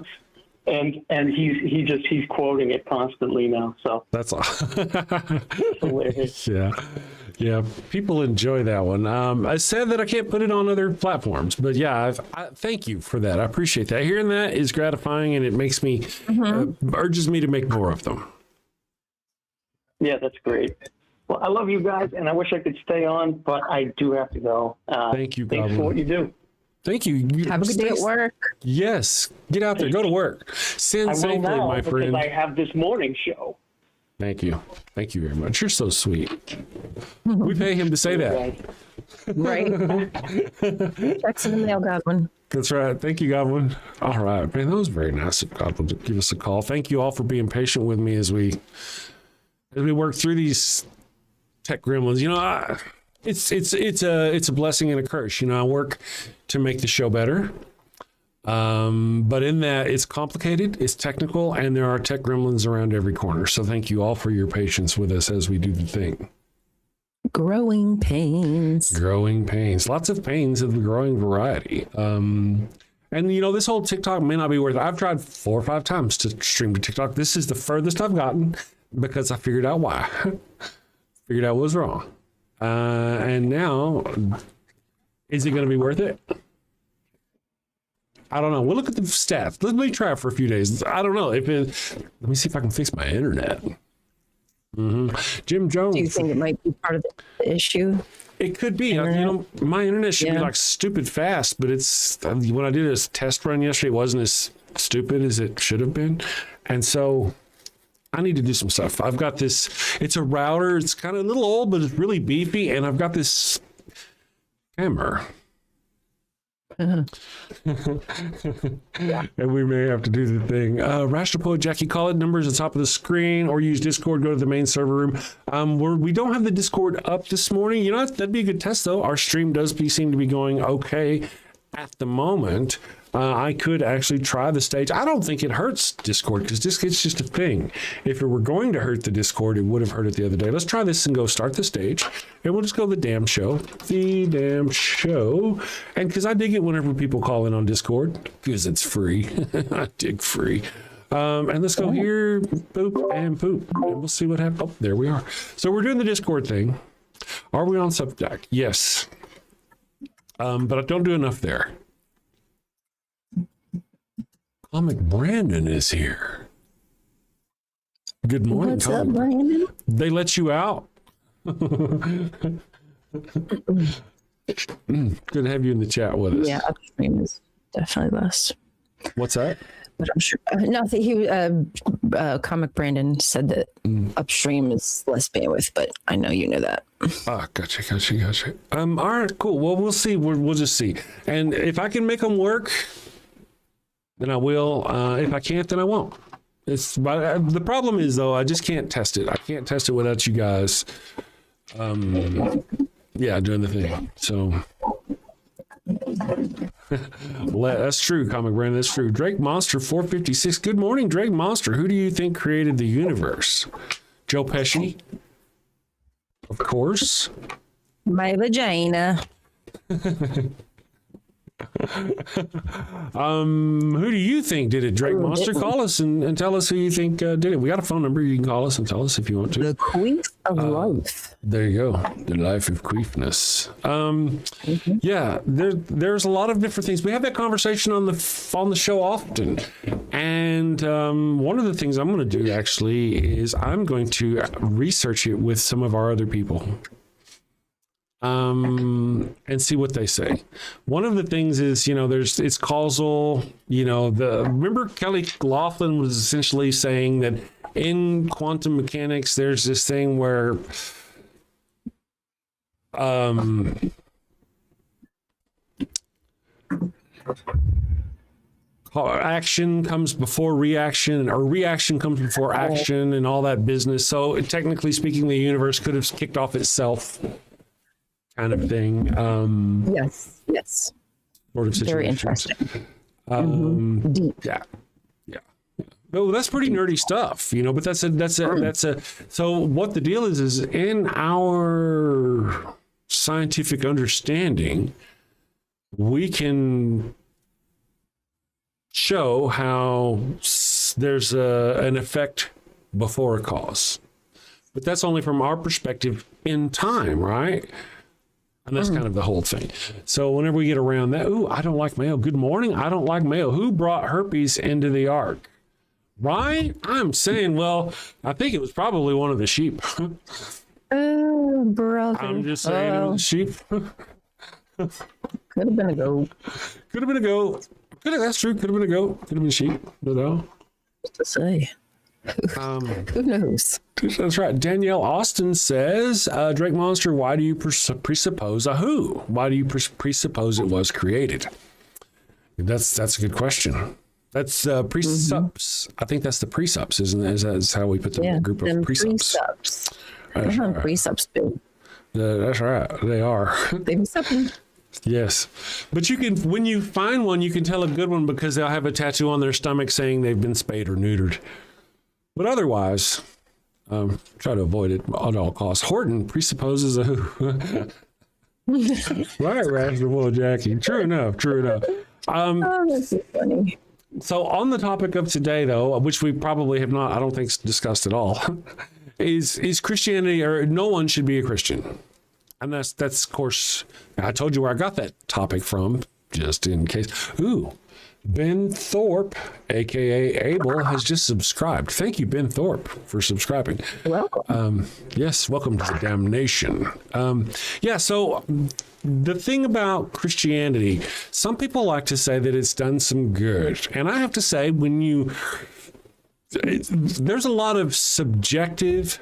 And he's quoting it constantly now. So That's all. hilarious. Yeah. People enjoy that one. I said that I can't put it on other platforms, but yeah, I thank you for that. I appreciate that. Hearing that is gratifying, and it makes me urges me to make more of them. Yeah, that's great. Well, I love you guys, and I wish I could stay on, but I do have to go. Thank you, Thanks for what you do. Thank you. Have a good day at work. Yes. Get out there. Go to work. Send I will safely, now my friend. because I have this morning show. Thank you. Thank you very much. You're so sweet. We pay him to say that. Right. Checks in the mail, Godwin. That's right. Thank you, Godwin. All right. Man, that was very nice of Godwin to give us a call. Thank you all for being patient with me as we work through these tech gremlins. You know, it's a blessing and a curse. You know, I work to make the show better. But in that, it's complicated, it's technical, and there are tech gremlins around every corner. So thank you all for your patience with us as we do the thing. Growing pains. Growing pains. Lots of pains of the growing variety. And, you know, this whole TikTok may not be worth it. I've tried 4 or 5 times to stream to TikTok. This is the furthest I've gotten because I figured out why. Figured out what was wrong. And now, is it going to be worth it? I don't know. We'll look at the stats. Let me try it for a few days. I don't know. Let me see if I can fix my internet. Jim Jones. Do you think it might be part of the issue? It could be. You know, my internet should be like stupid fast, but it's when I did a test run yesterday, it wasn't as stupid as it should have been. And so I need to do some stuff. I've got this, it's a router. It's kind of a little old, but it's really beefy. And I've got this camera. And we may have to do the thing. Rational Poet Jackie, call it numbers at the top of the screen or use Discord, go to the main server room. We don't have the Discord up this morning. You know, that'd be a good test, though. Our stream does seem to be going okay at the moment. I could actually try the stage. I don't think it hurts Discord because it's just a thing. If it were going to hurt the Discord, it would have hurt it the other day. Let's try this and go start the stage. And we'll just go the damn show. The damn show. And because I dig it whenever people call in on Discord because it's free. I dig free. And let's go here, boop, and poop. And we'll see what happens. Oh, there we are. So we're doing the Discord thing. Are we on Substack? Yes. But I don't do enough there. Comic Brandon is here. Good morning, What's Comic. up, Brandon? They let you out. Good to have you in the chat with us. Yeah, upstream is definitely less. What's that? But I'm sure nothing. Comic Brandon said that upstream is less bandwidth, but I know you know that. Ah, gotcha. All right, cool. Well, we'll see. We'll just see. And if I can make them work, then I will. If I can't, then I won't. The problem is, though, I just can't test it. I can't test it without you guys. Doing the thing. So that's true, Comic Brand. That's true. Drake Monster 456. Good morning, Drake Monster. Who do you think created the universe? Joe Pesci, of course. My vagina. Who do you think did it? Drake Monster, call us and tell us who you think did it. We got a phone number. You can call us and tell us if you want to. The queef of life. There you go. The life of queefness. Yeah, there's a lot of different things. We have that conversation on the show often. And one of the things I'm going to do actually is I'm going to research it with some of our other people. and see what they say. One of the things is, it's causal, remember Kelly Laughlin was essentially saying that in quantum mechanics, there's this thing where, action comes before reaction, or reaction comes before action, and all that business. So technically speaking, the universe could have kicked off itself, kind of thing. Yes. Sort of situation. Very interesting. Deep. Yeah. No, that's pretty nerdy stuff, but that's a. So what the deal is in our scientific understanding, we can show how there's an effect before a cause, but that's only from our perspective in time, right? And that's kind of the whole thing. So whenever we get around that, I don't like mayo. Good morning. I don't like mayo. Who brought herpes into the ark? Right? I'm saying, well, I think it was probably one of the sheep. Oh, brother. I'm just saying it was a sheep. Could have been a goat. That's true. Could have been a goat. Could have been sheep. No. What's to say? Who knows? That's right. Danielle Austin says, Drake Monster, why do you presuppose a who? Why do you presuppose it was created? That's a good question. That's presups. I think that's the presups, isn't it? That's how we put them in a group of presups. That's right. Presups too. That's right. They are. They be something. Yes. But you can, when you find one, you can tell a good one because they'll have a tattoo on their stomach saying they've been spayed or neutered. But otherwise, try to avoid it at all costs. Horton presupposes a who. Right, Rational Jackie. True enough. That's so funny. So on the topic of today, though, which we probably have not, I don't think, discussed at all, is Christianity, or no one should be a Christian. And that's of course, I told you where I got that topic from, just in case. Ben Thorpe, a.k.a. Abel, has just subscribed. Thank you, Ben Thorpe, for subscribing. Welcome. Yes, welcome to the damnation. So the thing about Christianity, some people like to say that it's done some good. And I have to say, there's a lot of subjective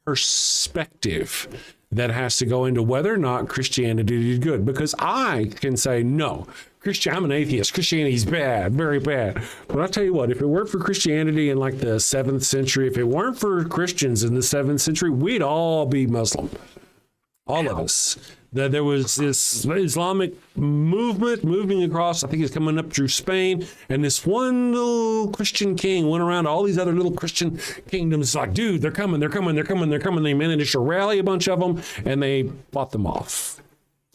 perspective that has to go into whether or not Christianity is good. Because I can say, no, I'm an atheist. Christianity's bad, very bad. But I'll tell you what, if it weren't for Christianity in like the 7th century, if it weren't for Christians in the 7th century, we'd all be Muslim. All of us. That there was this Islamic movement moving across, I think it's coming up through Spain, and this one little Christian king went around to all these other little Christian kingdoms like, dude, they're coming. They managed to rally a bunch of them, and they fought them off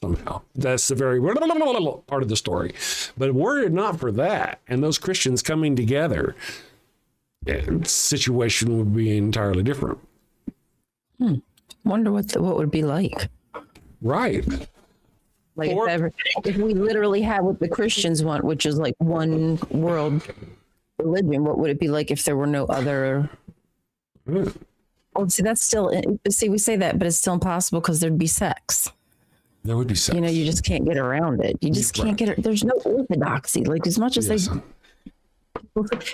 somehow. That's the very part of the story. But were it not for that, and those Christians coming together, the situation would be entirely different. Wonder what would be like. Right. Like if we literally had what the Christians want, which is like one world religion, what would it be like if there were no other? Oh, see, that's still, we say that, but it's still impossible because there'd be sex. There would be sex. You just can't get around it. You just can't get it. There's no orthodoxy. Like as much as they,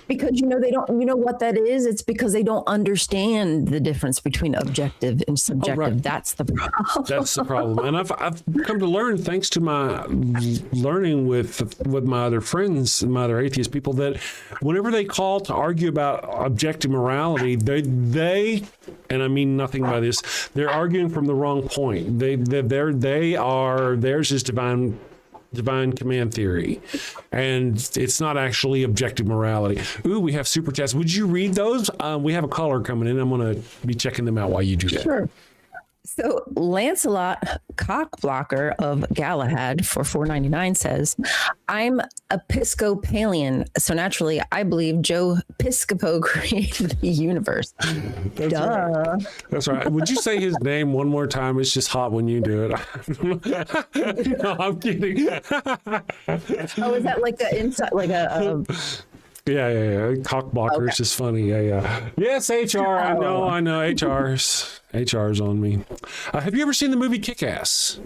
because they don't, what that is? It's because they don't understand the difference between objective and subjective. Right. That's the problem. That's the problem. And I've come to learn, thanks to my learning with my other friends, my other atheist people, that whenever they call to argue about objective morality, they and I mean nothing by this, they're arguing from the wrong point. Theirs is divine command theory, and it's not actually objective morality. We have super chats. Would you read those? We have a caller coming in. I'm going to be checking them out while you do that. Sure. So Lancelot Cockblocker of Galahad for $4.99 says, I'm Episcopalian, so naturally I believe Joe Piscopo created the universe. That's Duh. Right. That's right. Would you say his name one more time? It's just hot when you do it. No, I'm kidding. Oh, is that like a inside, like a Yeah. Cockblocker is just funny. Yeah. Yes, HR. I know. HRs. HR's on me. Have you ever seen the movie Kick-Ass?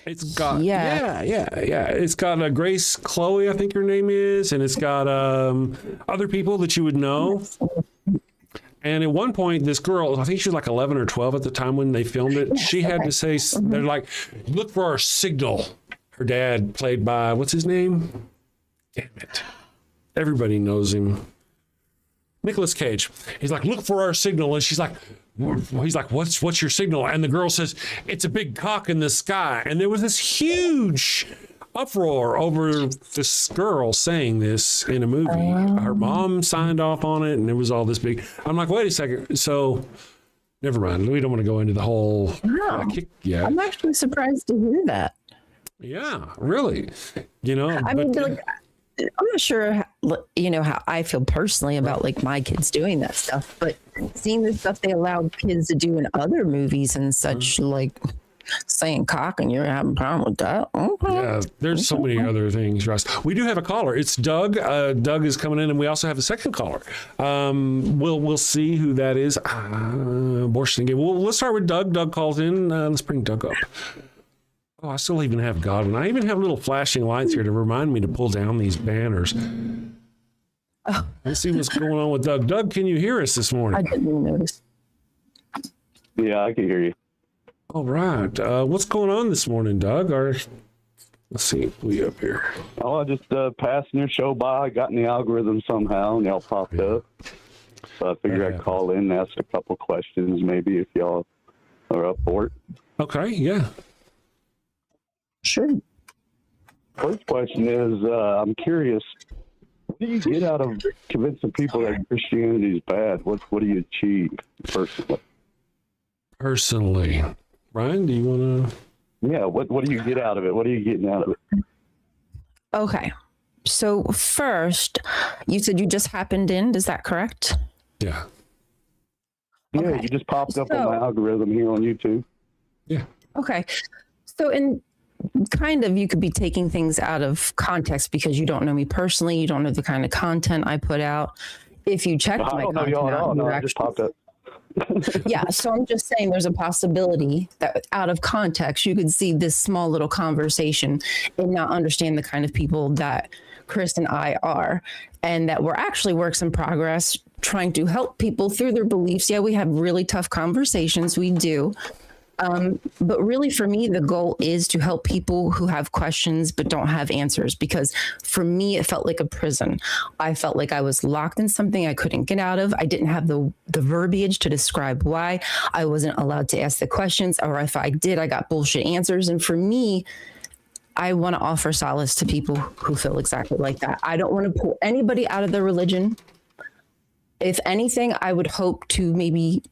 It's got yeah. It's got Grace Chloe, I think her name is, and it's got other people that you would know. And at one point, this girl, I think she was like 11 or 12 at the time when they filmed it. She had to say, they're like, look for our signal. Her dad, played by, what's his name? Damn it. Everybody knows him. Nicolas Cage. He's like, look for our signal. And she's like, he's like, what's your signal? And the girl says, it's a big cock in the sky. And there was this huge uproar over this girl saying this in a movie. Her mom signed off on it, and it was all this big. I'm like, wait a second. So, never mind. We don't want to go into the whole kick yet. I'm actually surprised to hear that. Yeah, really. You know, I mean, like, I'm not sure, how I feel personally about like my kids doing that stuff, but seeing the stuff they allowed kids to do in other movies and such, like saying cock, and you're having a problem with that. Okay. Yeah, there's so many other things, Russ. We do have a caller. It's Doug. Doug is coming in, and we also have a second caller. We'll see who that is. Abortion again. Well, let's start with Doug. Doug calls in. Let's bring Doug up. Oh, I still even have Godwin. I even have little flashing lights here to remind me to pull down these banners. Let's see what's going on with Doug. Doug, can you hear us this morning? I didn't notice. Yeah, I can hear you. All right. What's going on this morning, Doug? Let's see. We up here. Oh, I just passing your show by. Got in the algorithm somehow, and y'all popped up. So I figured I'd call in and ask a couple questions, maybe if y'all are up for it. Okay. Yeah. Sure. First question is, I'm curious, what do you get out of convincing people that Christianity is bad? What do you achieve personally? Personally, Ryan, do you want to? Yeah, what do you get out of it? What are you getting out of it? Okay. So first, you said you just happened in. Is that correct? Yeah. Yeah, Okay. you just popped up on my algorithm here on YouTube. Yeah. Okay. So in kind of, you could be taking things out of context because you don't know me personally. You don't know the kind of content I put out. If you checked I my don't know content y'all at all. out, No, you I just popped up. yeah. So I'm just saying there's a possibility that out of context, you could see this small little conversation and not understand the kind of people that Chris and I are, and that we're actually works in progress trying to help people through their beliefs. Yeah, we have really tough conversations. We do. But really, for me, the goal is to help people who have questions but don't have answers, because for me, it felt like a prison. I felt like I was locked in something I couldn't get out of. I didn't have the verbiage to describe why. I wasn't allowed to ask the questions, or if I did, I got bullshit answers. And for me, I want to offer solace to people who feel exactly like that. I don't want to pull anybody out of their religion. If anything, I would hope to maybe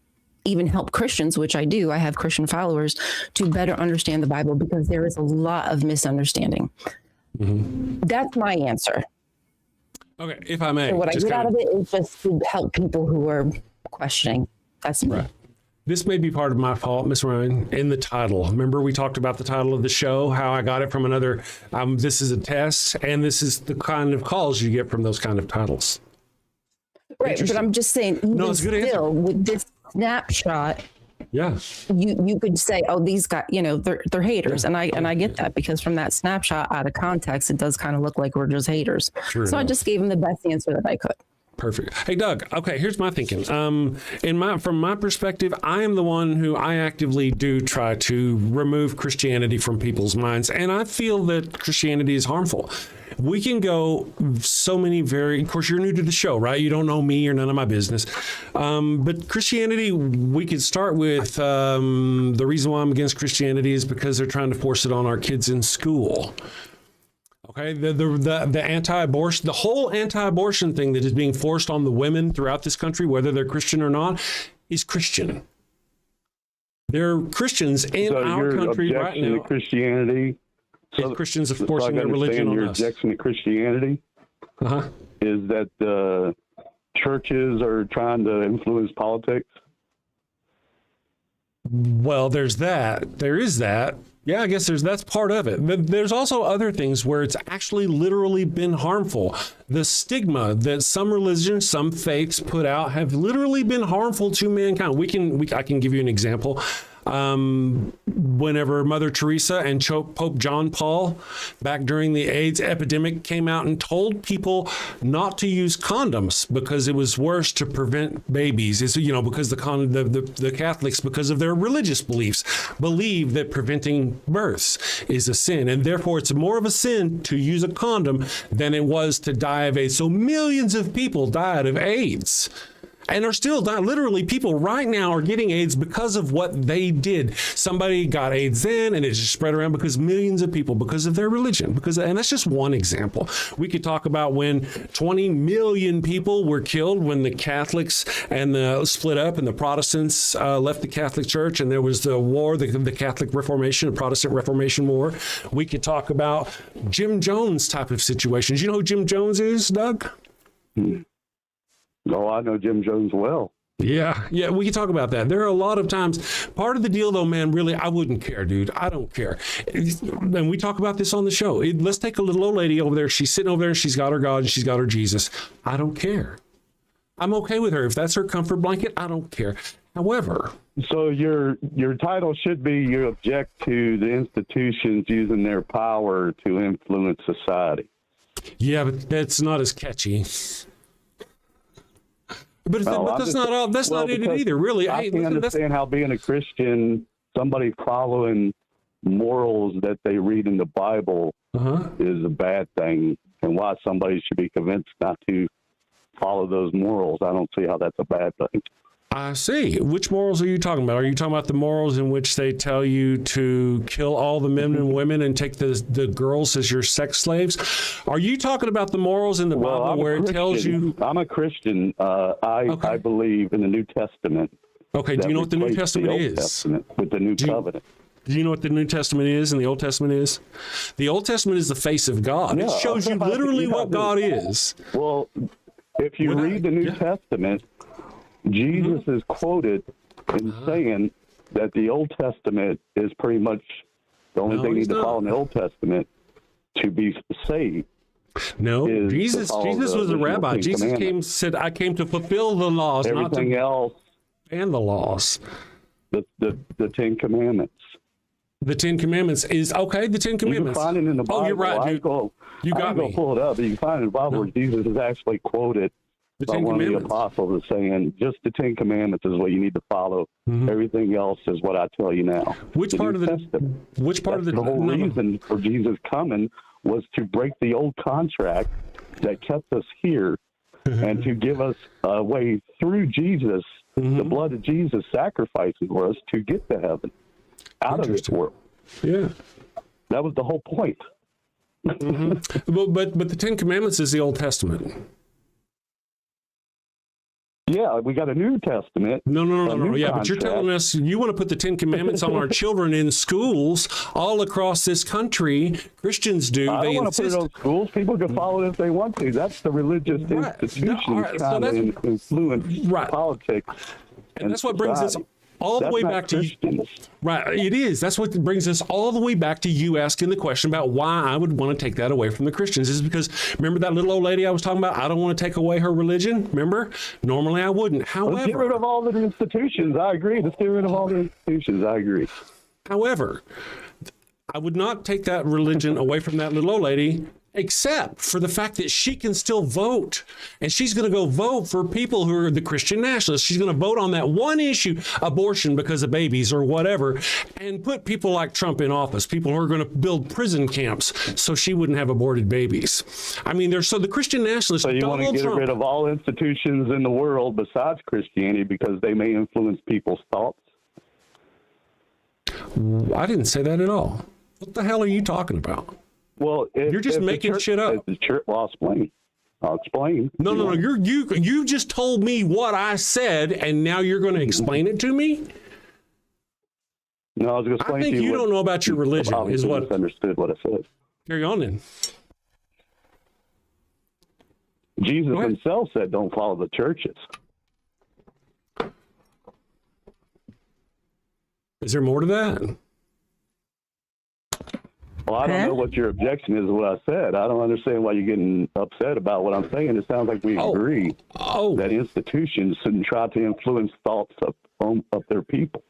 even help Christians, which I do. I have Christian followers, to better understand the Bible, because there is a lot of misunderstanding. Mm-hmm. That's my answer. Okay, if I may. So what I get out of it is just to help people who are questioning. That's me. Right. This may be part of my fault, Miss Ryan, in the title. Remember, we talked about the title of the show, how I got it from another. This is a test, and this is the kind of calls you get from those kind of titles. Right, but I'm just saying, even still, with this snapshot, yeah, you could say, oh, these guys, they're haters, and I get that, because from that snapshot out of context, it does kind of look like we're just haters. Sure so enough. I just gave him the best answer that I could. Perfect. Hey, Doug. Okay, here's my thinking. From my perspective, I am the one who I actively do try to remove Christianity from people's minds, and I feel that Christianity is harmful. We can go so many of course, you're new to the show, right? You don't know me or none of my business. But Christianity, we could start with the reason why I'm against Christianity is because they're trying to force it on our kids in school. Okay, the anti-abortion, the whole anti-abortion thing that is being forced on the women throughout this country, whether they're Christian or not, is Christian. They're Christians in our country right now. To Christianity. So Christians are forcing their religion on us. Your objection to Christianity is that the churches are trying to influence politics? Well, there's that. There is that. Yeah, I guess that's part of it. But there's also other things where it's actually literally been harmful. The stigma that some religions, some faiths put out have literally been harmful to mankind. I can give you an example. Whenever Mother Teresa and Pope John Paul, back during the AIDS epidemic, came out and told people not to use condoms because it was worse to prevent babies. It's, because the Catholics, because of their religious beliefs, believe that preventing births is a sin, and therefore it's more of a sin to use a condom than it was to die of AIDS. So millions of people died of AIDS. And are still dying. Literally, people right now are getting AIDS because of what they did. Somebody got AIDS then, and it just spread around because millions of people, because of their religion. And that's just one example. We could talk about when 20 million people were killed when the Catholics and the split up and the Protestants left the Catholic Church, and there was the war, the Catholic Reformation, the Protestant Reformation War. We could talk about Jim Jones type of situations. You know who Jim Jones is, Doug? Oh, I know Jim Jones well. Yeah, we can talk about that. There are a lot of times, part of the deal though, man, really, I wouldn't care, dude. I don't care. And we talk about this on the show. Let's take a little old lady over there. She's sitting over there and she's got her God and she's got her Jesus. I don't care. I'm okay with her. If that's her comfort blanket, I don't care. However. So your title should be you object to the institutions using their power to influence society. Yeah, but that's not as catchy. But that's not it either, really. I can understand how being a Christian, somebody following morals that they read in the Bible is a bad thing, and why somebody should be convinced not to follow those morals. I don't see how that's a bad thing. I see. Which morals are you talking about? Are you talking about the morals in which they tell you to kill all the men and women and take the girls as your sex slaves? Are you talking about the morals in the Bible where it tells you? I'm a Christian. I believe in the New Testament. Okay. Do you know what the New Testament is? Testament with the New Covenant. Do you know what the New Testament is and the Old Testament is? The Old Testament is the face of God. It shows you literally what God is. Well, if you read the New Testament, Jesus is quoted in saying that the Old Testament is pretty much the only thing you need to follow in the Old Testament to be saved. No, Jesus was a rabbi. Jesus said, I came to fulfill the laws, everything else, and the laws. The Ten Commandments. The Ten Commandments is okay. The Ten Commandments. You can find it in the Bible. Oh, you're right, dude. You got me. Go pull it up. But you can find it in the Bible where Jesus is actually quoted by one of the apostles is saying, just the Ten Commandments is what you need to follow. Everything else is what I tell you now. The whole reason for Jesus coming was to break the old contract that kept us here and to give us a way through Jesus, the blood of Jesus sacrificing for us to get to heaven out of this world. Yeah. That was the whole point. But the Ten Commandments is the Old Testament. Yeah, we got a New Testament. No. Yeah, but you're telling us you want to put the Ten Commandments on our children in schools all across this country. Christians do. I don't want to put it on schools. People can follow it if they want to. That's the religious institutions trying to influence politics. And that's what brings us all the way back to right. It is. That's what brings us all the way back to you asking the question about why I would want to take that away from the Christians. Is because remember that little old lady I was talking about? I don't want to take away her religion. Remember? Normally I wouldn't. However, let's get rid of all the institutions. I agree. Let's get rid of all the institutions. I agree. However, I would not take that religion away from that little old lady, except for the fact that she can still vote. And she's going to go vote for people who are the Christian nationalists. She's going to vote on that one issue, abortion because of babies or whatever, and put people like Trump in office, people who are going to build prison camps so she wouldn't have aborted babies. I mean, the Christian nationalists. So you want to get rid of all institutions in the world besides Christianity because they may influence people's thoughts? I didn't say that at all. What the hell are you talking about? Well, you're just making shit up. I'll explain. No. You just told me what I said, and now you're going to explain it to me? No, I was going to explain to you. I think you don't know about your religion. Is what understood what I said. Carry on then. Jesus himself said, "Don't follow the churches." Is there more to that? Well, I don't know what your objection is to what I said. I don't understand why you're getting upset about what I'm saying. It sounds like we agree that institutions shouldn't try to influence thoughts of their people.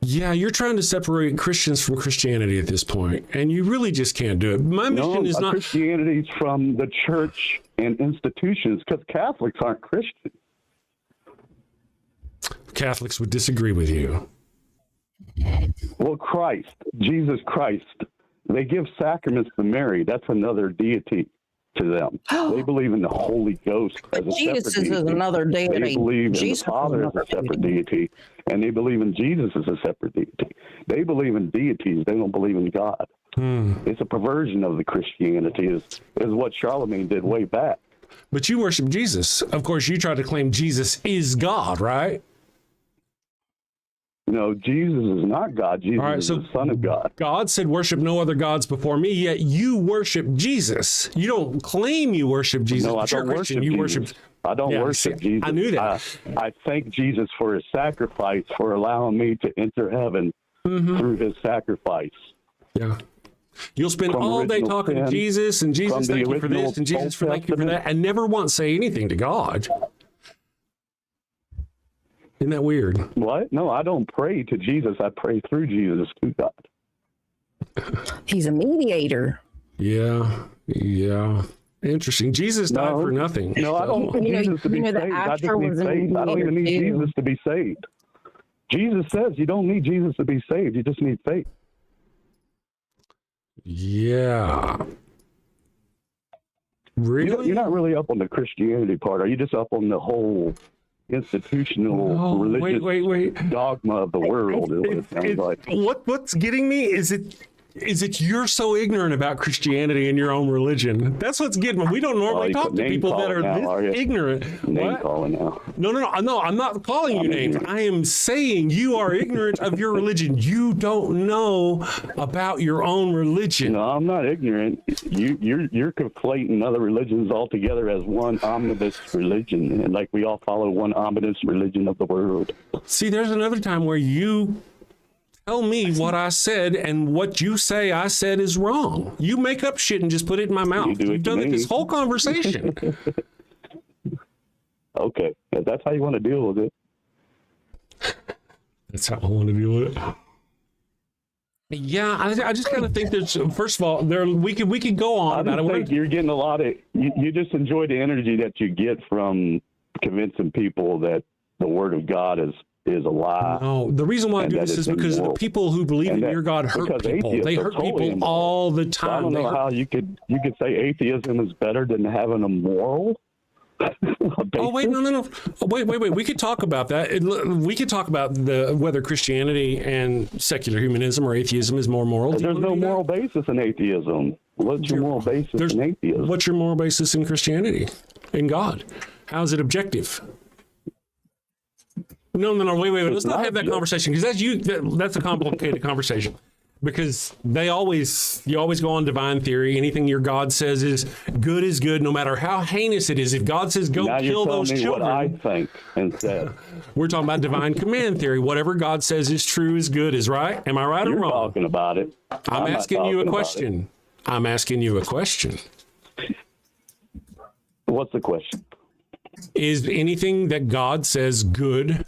Yeah, you're trying to separate Christians from Christianity at this point, and you really just can't do it. My mission is not Christianity's from the church and institutions, because Catholics aren't Christian. Catholics would disagree with you. Well, Jesus Christ, they give sacraments to Mary. That's another deity to them. They believe in the Holy Ghost as a Jesus separate deity. is another deity. They believe Jesus in the Father as a separate deity, and they believe in Jesus as a separate deity. They believe in deities. They don't believe in God. It's a perversion of the Christianity, is what Charlemagne did way back. But you worship Jesus. Of course, you try to claim Jesus is God, right? No, Jesus is not God. Jesus is the Son of God. God said, worship no other gods before me, yet you worship Jesus. You don't claim you worship Jesus. No, I don't worship Jesus. I don't worship Jesus. I knew that. I thank Jesus for his sacrifice, for allowing me to enter heaven through his sacrifice. Yeah. You'll spend all day talking to Jesus, and Jesus, thank you for this, and Jesus, thank you for that, and never once say anything to God. Isn't that weird? What? No, I don't pray to Jesus. I pray through Jesus to God. He's a mediator. Yeah. Interesting. Jesus died for nothing. No, I don't need Jesus to be saved. I just need faith. I don't even need Jesus to be saved. Jesus says you don't need Jesus to be saved. You just need faith. Yeah. Really? You're not really up on the Christianity part. Are you just up on the whole institutional religious dogma of the world? Is what it sounds like. What's getting me is it you're so ignorant about Christianity and your own religion. That's what's getting me. We don't normally talk to people that are this ignorant. Name calling now. No, I'm not calling you names. I am saying you are ignorant of your religion. You don't know about your own religion. No, I'm not ignorant. You're conflating other religions altogether as one omnibus religion, and like we all follow one omnibus religion of the world. See, there's another time where you tell me what I said, and what you say I said is wrong. You make up shit and just put it in my mouth. You've done it this whole conversation. Okay, if that's how you want to deal with it. That's how I want to deal with it. Yeah, I just kind of think there's, first of all, we could go on about it. I think you're getting a lot of, you just enjoy the energy that you get from convincing people that the Word of God is a lie. No, the reason why I do this is because the people who believe in your God hurt people. They hurt people all the time. I don't know how you could say atheism is better than having a moral. Oh wait, no. Wait. We could talk about that. We could talk about whether Christianity and secular humanism or atheism is more moral. There's no moral basis in atheism. What's your moral basis in atheism? What's your moral basis in Christianity? In God? How is it objective? No, wait. Let's not have that conversation, because that's a complicated conversation. Because you always go on divine theory. Anything your God says is good, no matter how heinous it is. If God says go kill those children, what I think instead. We're talking about divine command theory. Whatever God says is true, is good, is right. Am I right or wrong? You're talking about it. I'm asking you a question. I'm asking you a question. What's the question? Is anything that God says good?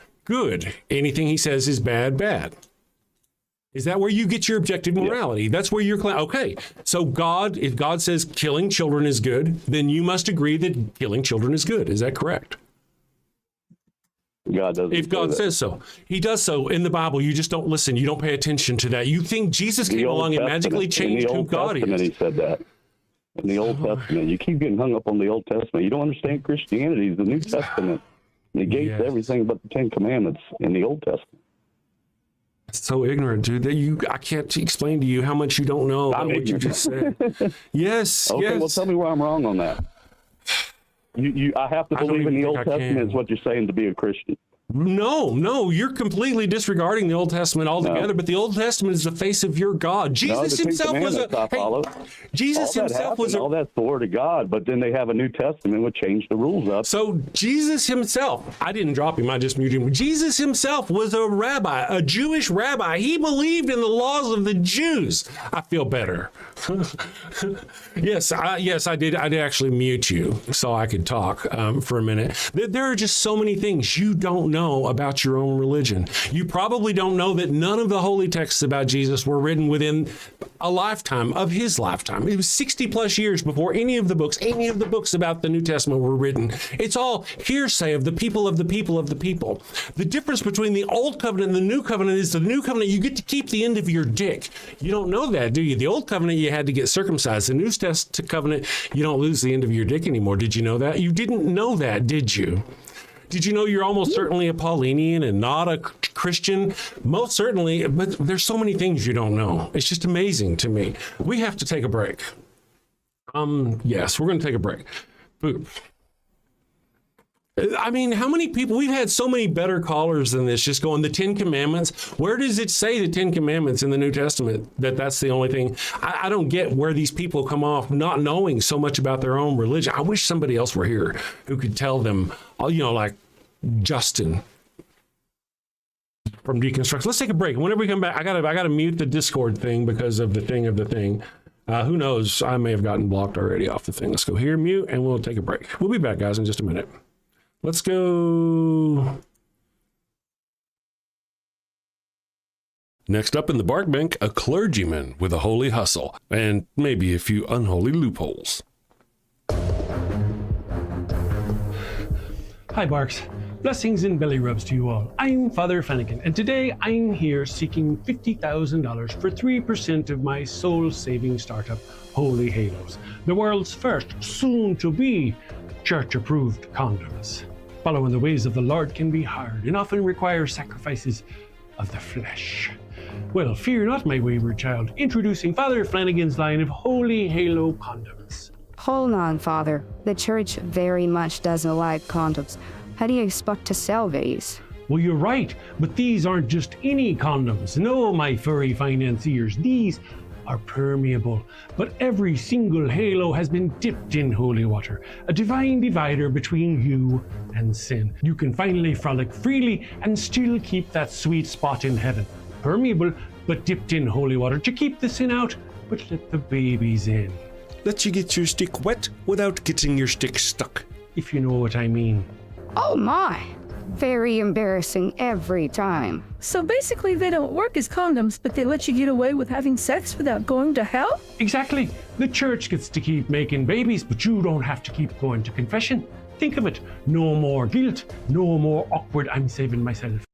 Anything he says is bad. Is that where you get your objective morality? Yeah. That's where you're okay. So if God says killing children is good, then you must agree that killing children is good. Is that correct? God doesn't. If God says so, he does so in the Bible. You just don't listen. You don't pay attention to that. You think Jesus came along and magically changed who God is. He said that. In the Old Testament, you keep getting hung up on the Old Testament. You don't understand Christianity. The New Testament negates everything but the Ten Commandments in the Old Testament. So ignorant, dude, that I can't explain to you how much you don't know about what you just said. Yes. Okay, well, tell me where I'm wrong on that. I have to believe in the Old Testament is what you're saying to be a Christian. No, you're completely disregarding the Old Testament altogether. No. But the Old Testament is the face of your God. Jesus himself was Jesus himself was all that's the Word of God. But then they have a New Testament which changed the rules up. So Jesus himself, I didn't drop him, I just muted him. Jesus himself was a rabbi, a Jewish rabbi. He believed in the laws of the Jews. I feel better. Yes, I did actually mute you so I could talk for a minute. There are just so many things you don't know about your own religion. You probably don't know that none of the holy texts about Jesus were written within a lifetime of his lifetime. It was 60 plus years before any of the books about the New Testament were written. It's all hearsay of the people of the people of the people. The difference between the Old Covenant and the New Covenant is the New Covenant, you get to keep the end of your dick. You don't know that, do you? The Old Covenant, you had to get circumcised. The New Covenant, you don't lose the end of your dick anymore. Did you know that? You didn't know that, did you? Did you know you're almost certainly a Paulinian and not a Christian? Most certainly, but there's so many things you don't know. It's just amazing to me. We have to take a break. Yes, we're going to take a break. Boop. I mean, how many people, we've had so many better callers than this, just going, the 10 Commandments. Where does it say the 10 Commandments in the New Testament that that's the only thing? I don't get where these people come off not knowing so much about their own religion. I wish somebody else were here who could tell them, like Justin from Deconstruction. Let's take a break. Whenever we come back, I gotta mute the Discord thing because of the thing. Who knows? I may have gotten blocked already off the thing. Let's go here, mute, and we'll take a break. We'll be back, guys, in just a minute. Let's go. Next up in the bark bank, a clergyman with a holy hustle and maybe a few unholy loopholes. Hi, Barks. Blessings and belly rubs to you all. I'm Father Flanigan, and today I'm here seeking $50,000 for 3% of my soul-saving startup, Holy Halos, the world's first, soon-to-be, church-approved condoms. Following the ways of the Lord can be hard and often require sacrifices of the flesh. Well, fear not, my wayward child. Introducing Father Flanigan's line of Holy Halo condoms. Hold on, Father. The church very much doesn't like condoms. How do you expect to sell these? Well, you're right, but these aren't just any condoms. No, my furry financiers, these are permeable, but every single halo has been dipped in holy water, a divine divider between you and sin. You can finally frolic freely and still keep that sweet spot in heaven. Permeable, but dipped in holy water to keep the sin out, but let the babies in. Let you get your stick wet without getting your stick stuck. If you know what I mean. Oh my! Very embarrassing every time. So basically they don't work as condoms, but they let you get away with having sex without going to hell? Exactly. The church gets to keep making babies, but you don't have to keep going to confession. Think of it. No more guilt. No more awkward I'm saving myself.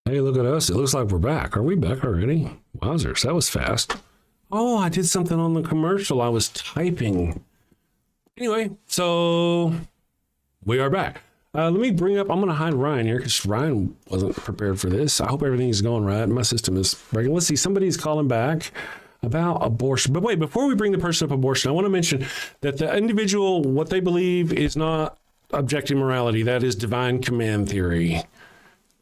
Hey, look at us. It looks like we're back. Are we back already? Wowzers, that was fast. Oh, I did something on the commercial. I was typing. Anyway, so we are back. Let me bring up, I'm going to hide Rion here because Rion wasn't prepared for this. I hope everything's going right. My system is breaking. Let's see, somebody's calling back about abortion. But wait, before we bring the person up abortion, I want to mention that the individual, what they believe is not objective morality. That is divine command theory.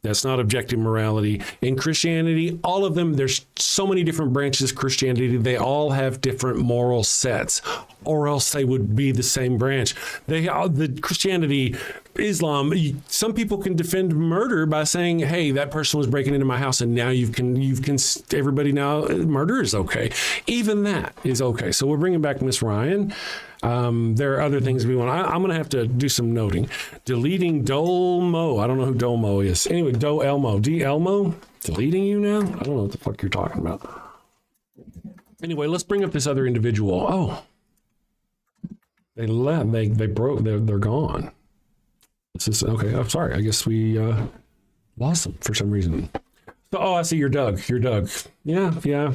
That's not objective morality. In Christianity, all of them, there's so many different branches of Christianity. They all have different moral sets, or else they would be the same branch. The Christianity, Islam, some people can defend murder by saying, hey, that person was breaking into my house and now everybody now, murder is okay. Even that is okay. So we're bringing back Miss Rion. There are other things we want. I'm going to have to do some noting. Deleting Dolmo. I don't know who Dolmo is. Anyway, Do Elmo. D Elmo? Deleting you now? I don't know what the fuck you're talking about. Anyway, let's bring up this other individual. Oh. They left. They broke. They're gone. This is okay. I'm sorry. I guess we lost them for some reason. So, I see you're Doug. You're Doug. Yeah.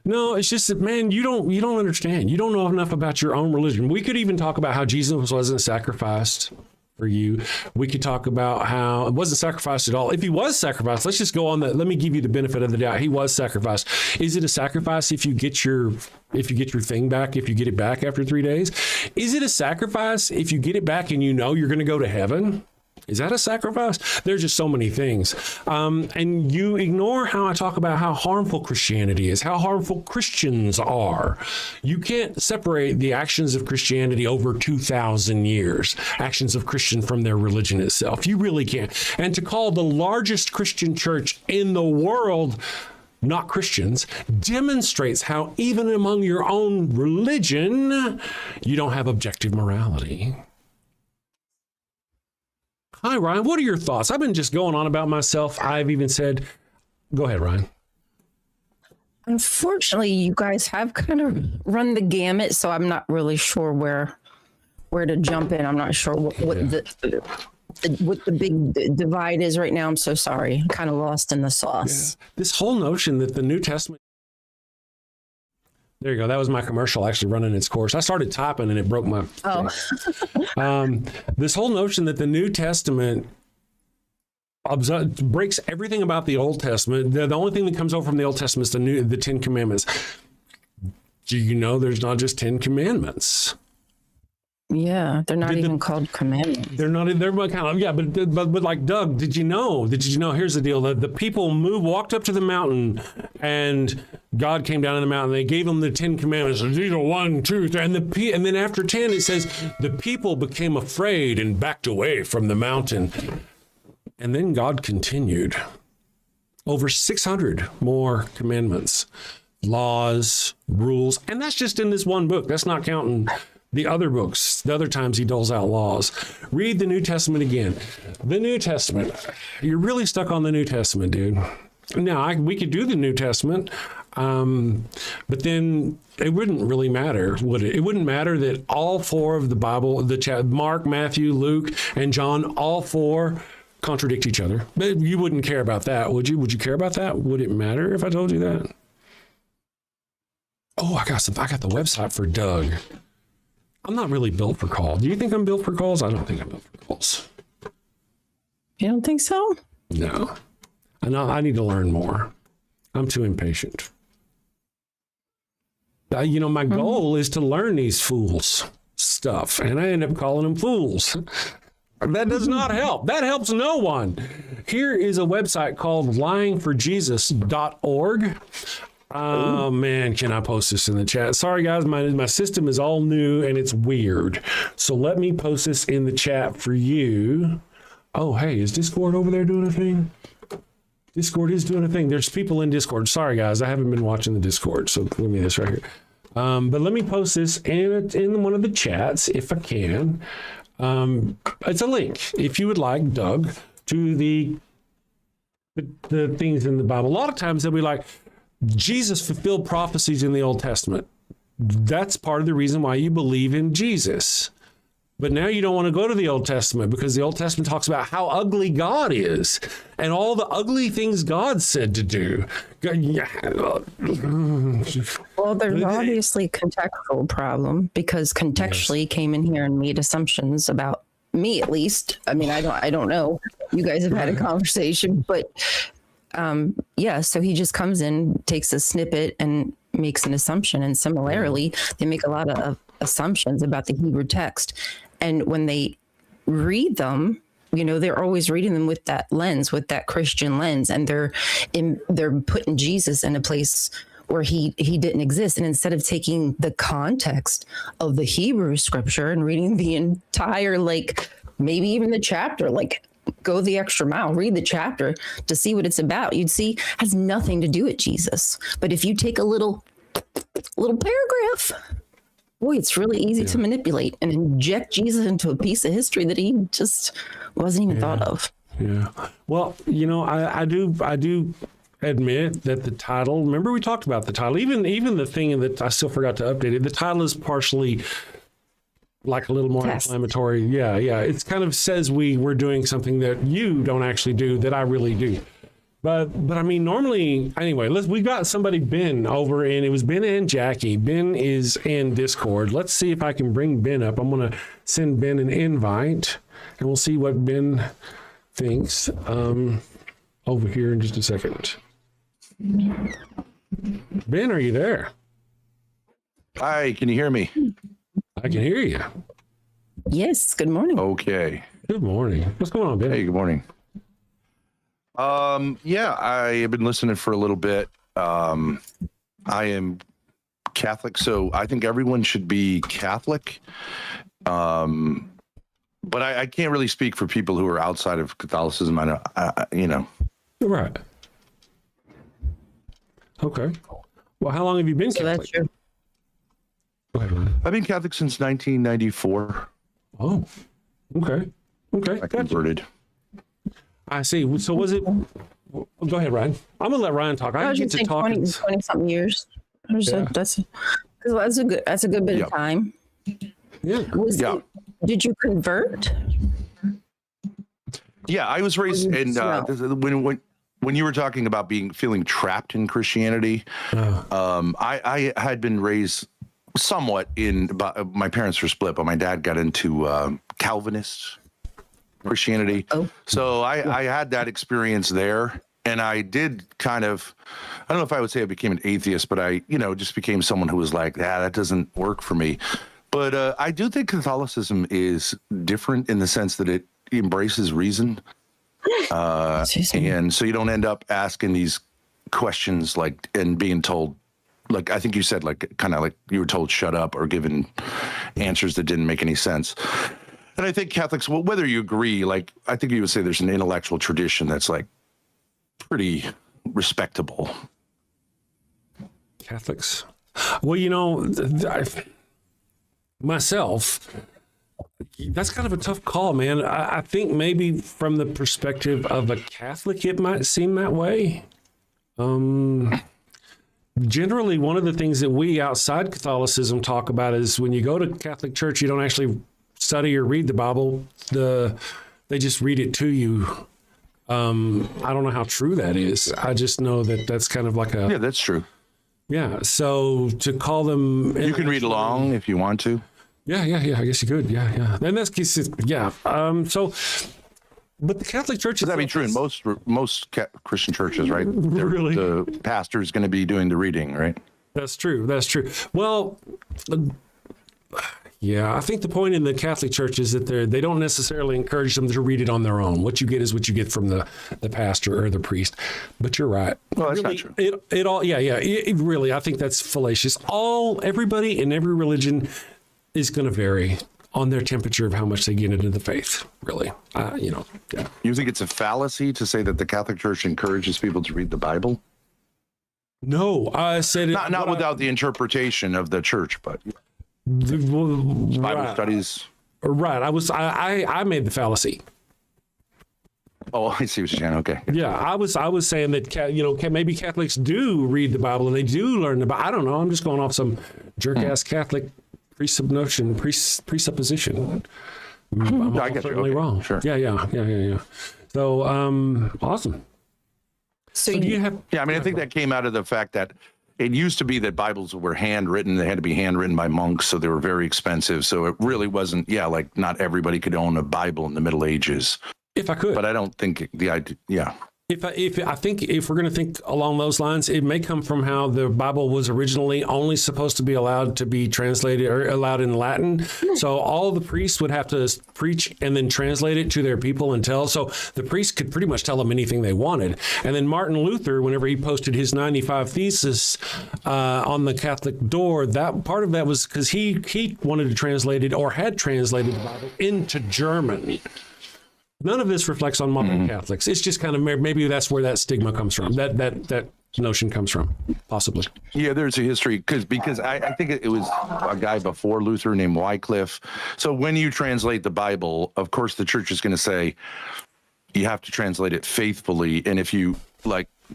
No, it's just that, man, you don't understand. You don't know enough about your own religion. We could even talk about how Jesus wasn't sacrificed. for you. We could talk about how it wasn't sacrificed at all. If he was sacrificed, let's just go on that. Let me give you the benefit of the doubt. He was sacrificed. Is it a sacrifice if you get your thing back, if you get it back after 3 days? Is it a sacrifice if you get it back and you know you're going to go to heaven? Is that a sacrifice? There's just so many things. And you ignore how I talk about how harmful Christianity is, how harmful Christians are. You can't separate the actions of Christianity over 2,000 years, actions of Christian from their religion itself. You really can't. And to call the largest Christian church in the world not Christians demonstrates how even among your own religion, you don't have objective morality. Hi, Ryan. What are your thoughts? I've been just going on about myself. I've even said, go ahead, Ryan. Unfortunately, you guys have kind of run the gamut, so I'm not really sure where to jump in. I'm not sure what the big divide is right now. I'm so sorry. I'm kind of lost in the sauce. Yeah. This whole notion that the New Testament... There you go. That was my commercial actually running its course. I started typing and it broke my... This whole notion that the New Testament breaks everything about the Old Testament. The only thing that comes over from the Old Testament is the 10 Commandments. Do you know there's not just 10 Commandments? Yeah, they're not even called commandments. They're not. They're kind of, yeah. But like Doug, did you know? Here's the deal: the people walked up to the mountain, and God came down in the mountain. They gave them the 10 Commandments. These are 1, 2, 3, and then after 10, it says the people became afraid and backed away from the mountain. And then God continued. Over 600 more commandments, laws, rules, and that's just in this one book. That's not counting the other books, the other times he doles out laws. Read the New Testament again. The New Testament. You're really stuck on the New Testament, dude. Now, we could do the New Testament, but then it wouldn't really matter, would it? It wouldn't matter that all four of the Bible, Mark, Matthew, Luke, and John, all four contradict each other. But you wouldn't care about that, would you? Would you care about that? Would it matter if I told you that? Oh, I got the website for Doug. I'm not really built for calls. Do you think I'm built for calls? I don't think I'm built for calls. You don't think so? No. I need to learn more. I'm too impatient. My goal is to learn these fools stuff, and I end up calling them fools. That does not help. That helps no one. Here is a website called lyingforjesus.org. Oh man, can I post this in the chat? Sorry guys, my system is all new and it's weird. So let me post this in the chat for you. Oh, hey, is Discord over there doing a thing? Discord is doing a thing. There's people in Discord. Sorry guys, I haven't been watching the Discord. So give me this right here. But let me post this in one of the chats if I can. It's a link if you would like, Doug, to the things in the Bible. A lot of times they'll be like, Jesus fulfilled prophecies in the Old Testament. That's part of the reason why you believe in Jesus. But now you don't want to go to the Old Testament because the Old Testament talks about how ugly God is and all the ugly things God said to do. Well, there's obviously a contextual problem because contextually came in here and made assumptions about me, at least. I mean, I don't know. You guys have had a conversation, but so he just comes in, takes a snippet and makes an assumption. And similarly, they make a lot of assumptions about the Hebrew text. And when they read them, they're always reading them with that lens, with that Christian lens. And they're putting Jesus in a place where he didn't exist. And instead of taking the context of the Hebrew scripture and reading the entire, maybe even the chapter, go the extra mile, read the chapter to see what it's about. You'd see has nothing to do with Jesus. But if you take a little paragraph, boy, it's really easy to manipulate and inject Jesus into a piece of history that he just wasn't even thought of. Yeah. Well, I do admit that the title, remember we talked about the title, even the thing that I still forgot to update it. The title is partially like a little more inflammatory. Yeah. It kind of says we're doing something that you don't actually do that I really do. But I mean, normally, anyway, we got somebody, Ben, over, and it was Ben and Jackie. Ben is in Discord. Let's see if I can bring Ben up. I'm going to send Ben an invite. and we'll see what Ben thinks over here in just a second. Ben, are you there? Hi, can you hear me? I can hear you. Yes. Good morning. Okay. Good morning. What's going on, Ben? Hey, good morning. Yeah, I have been listening for a little bit. I am Catholic, so I think everyone should be Catholic. But I can't really speak for people who are outside of Catholicism. I know. Right. Okay. Well, how long have you been Catholic? That's true. Go ahead, Ryan. I've been Catholic since 1994. Oh, okay. Okay. I converted. I see. So was it? Go ahead, Ryan. I'm gonna let Ryan talk. I was get just to saying talk. 20 something years. Yeah. That's a good bit of time. Yeah. Did you convert? Yeah, I was raised in when you were talking about feeling trapped in Christianity. I had been raised somewhat my parents were split, but my dad got into Calvinist Christianity. Oh. So I had that experience there. And I did I don't know if I would say I became an atheist, but I, just became someone who was like, that doesn't work for me. But I do think Catholicism is different in the sense that it embraces reason. And so you don't end up asking these questions and being told, I think you said, kind of like you were told shut up or given answers that didn't make any sense. And I think Catholics, well, whether you agree, I think you would say there's an intellectual tradition that's pretty respectable. Catholics. Well, myself, that's kind of a tough call, man. I think maybe from the perspective of a Catholic, it might seem that way. Generally, one of the things that we outside Catholicism talk about is when you go to Catholic church, you don't actually study or read the Bible. They just read it to you. I don't know how true that is. I just know that that's kind of like yeah, that's true. Yeah. So to call them, you can read along if you want to. Yeah. I guess you could. Yeah. And that's yeah. But the Catholic Church is that'd be true in most Christian churches, right? Really, the pastor is going to be doing the reading, right? That's true. Well, yeah, I think the point in the Catholic Church is that they don't necessarily encourage them to read it on their own. What you get is what you get from the pastor or the priest. But you're right. Well, that's really, not true. It all, yeah. It really, I think that's fallacious. Everybody in every religion is going to vary on their temperature of how much they get into the faith. Really, yeah. You think it's a fallacy to say that the Catholic Church encourages people to read the Bible? No, I said it not without the interpretation of the church, but. Bible studies. Right. I made the fallacy. Oh, I see what you're saying. Okay. Yeah, I was saying that maybe Catholics do read the Bible and they do learn the Bible. I don't know. I'm just going off some jerk-ass Catholic presupposition. I'm I get certainly wrong. Sure. Yeah. So, awesome. So do you have? Yeah, I mean, I think that came out of the fact that it used to be that Bibles were handwritten. They had to be handwritten by monks, so they were very expensive. So it really wasn't, not everybody could own a Bible in the Middle Ages. If I could. But I don't think the idea, yeah. I think if we're going to think along those lines, it may come from how the Bible was originally only supposed to be allowed to be translated or allowed in Latin. So all the priests would have to preach and then translate it to their people and tell. So the priests could pretty much tell them anything they wanted. And then Martin Luther, whenever he posted his 95 Thesis on the Catholic door, that part of that was because he wanted to translate it or had translated the Bible into German. None of this reflects on modern Catholics. It's just kind of maybe that's where that stigma comes from. That notion comes from, possibly. Yeah, there's a history because I think it was a guy before Luther named Wycliffe. So when you translate the Bible, of course, the church is going to say you have to translate it faithfully, and if you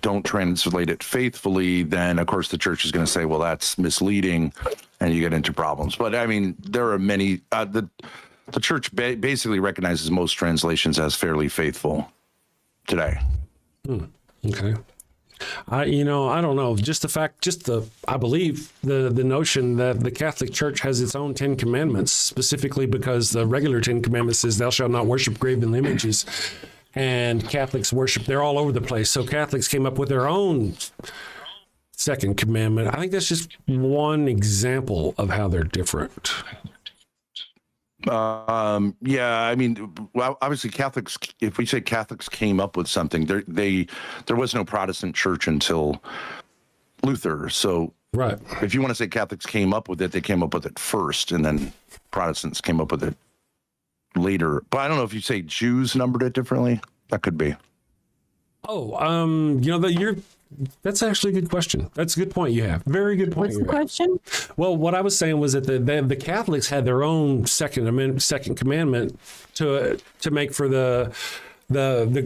don't translate it faithfully, then of course the church is going to say, well, that's misleading, and you get into problems. But I mean, there are many. The church basically recognizes most translations as fairly faithful today. Okay. I don't know. I believe the notion that the Catholic Church has its own 10 commandments, specifically because the regular 10 commandments says thou shalt not worship graven images, and Catholics worship, they're all over the place. So Catholics came up with their own second commandment. I think that's just one example of how they're different. Yeah, I mean, well, obviously Catholics, if we say Catholics came up with something, there was no Protestant church until Luther. So right. If you want to say Catholics came up with it, they came up with it first, and then Protestants came up with it later. But I don't know if you say Jews numbered it differently. That could be. That's actually a good question. That's a good point you have. Very good point. What's the question? Well, what I was saying was that the Catholics had their own second commandment to make for the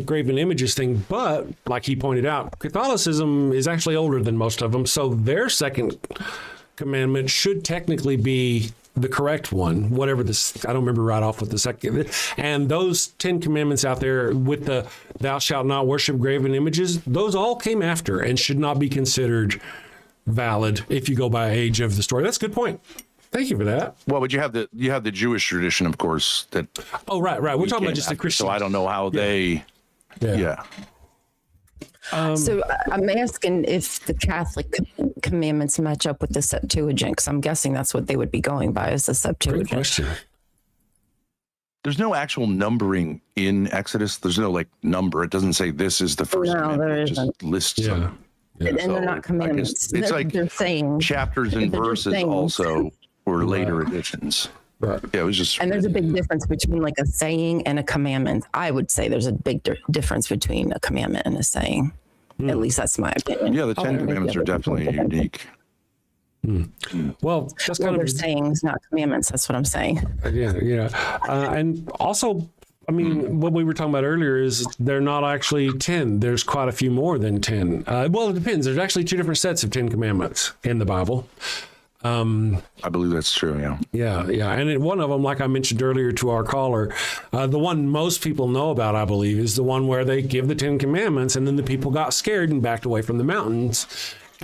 graven images thing. But like he pointed out, Catholicism is actually older than most of them. So their second commandment should technically be the correct one, whatever this, I don't remember right off what the second, and those 10 commandments out there with the thou shalt not worship graven images, those all came after and should not be considered valid if you go by age of the story. That's a good point. Thank you for that. Well, but you have the Jewish tradition, of course, that. Oh, right. We're talking about just the Christian. So I don't know how they. Yeah. So I'm asking if the Catholic commandments match up with the Septuagint, because I'm guessing that's what they would be going by, is the Septuagint. Great question. There's no actual numbering in Exodus. There's no number. It doesn't say this is the first commandment. There it isn't. just lists them. And they're not commandments. It's like they're saying chapters and verses also were later additions. Right. Yeah, it was just. And there's a big difference between like a saying and a commandment. I would say there's a big difference between a commandment and a saying. At least that's my opinion. Yeah, the 10 commandments are definitely unique. Well, that's kind of sayings, not commandments. That's what I'm saying. Yeah. And also, I mean, what we were talking about earlier is they're not actually 10. There's quite a few more than 10. Well, it depends. There's actually 2 different sets of 10 commandments in the Bible. I believe that's true. Yeah. Yeah. And one of them, like I mentioned earlier to our caller, the one most people know about, I believe, is the one where they give the 10 commandments and then the people got scared and backed away from the mountains.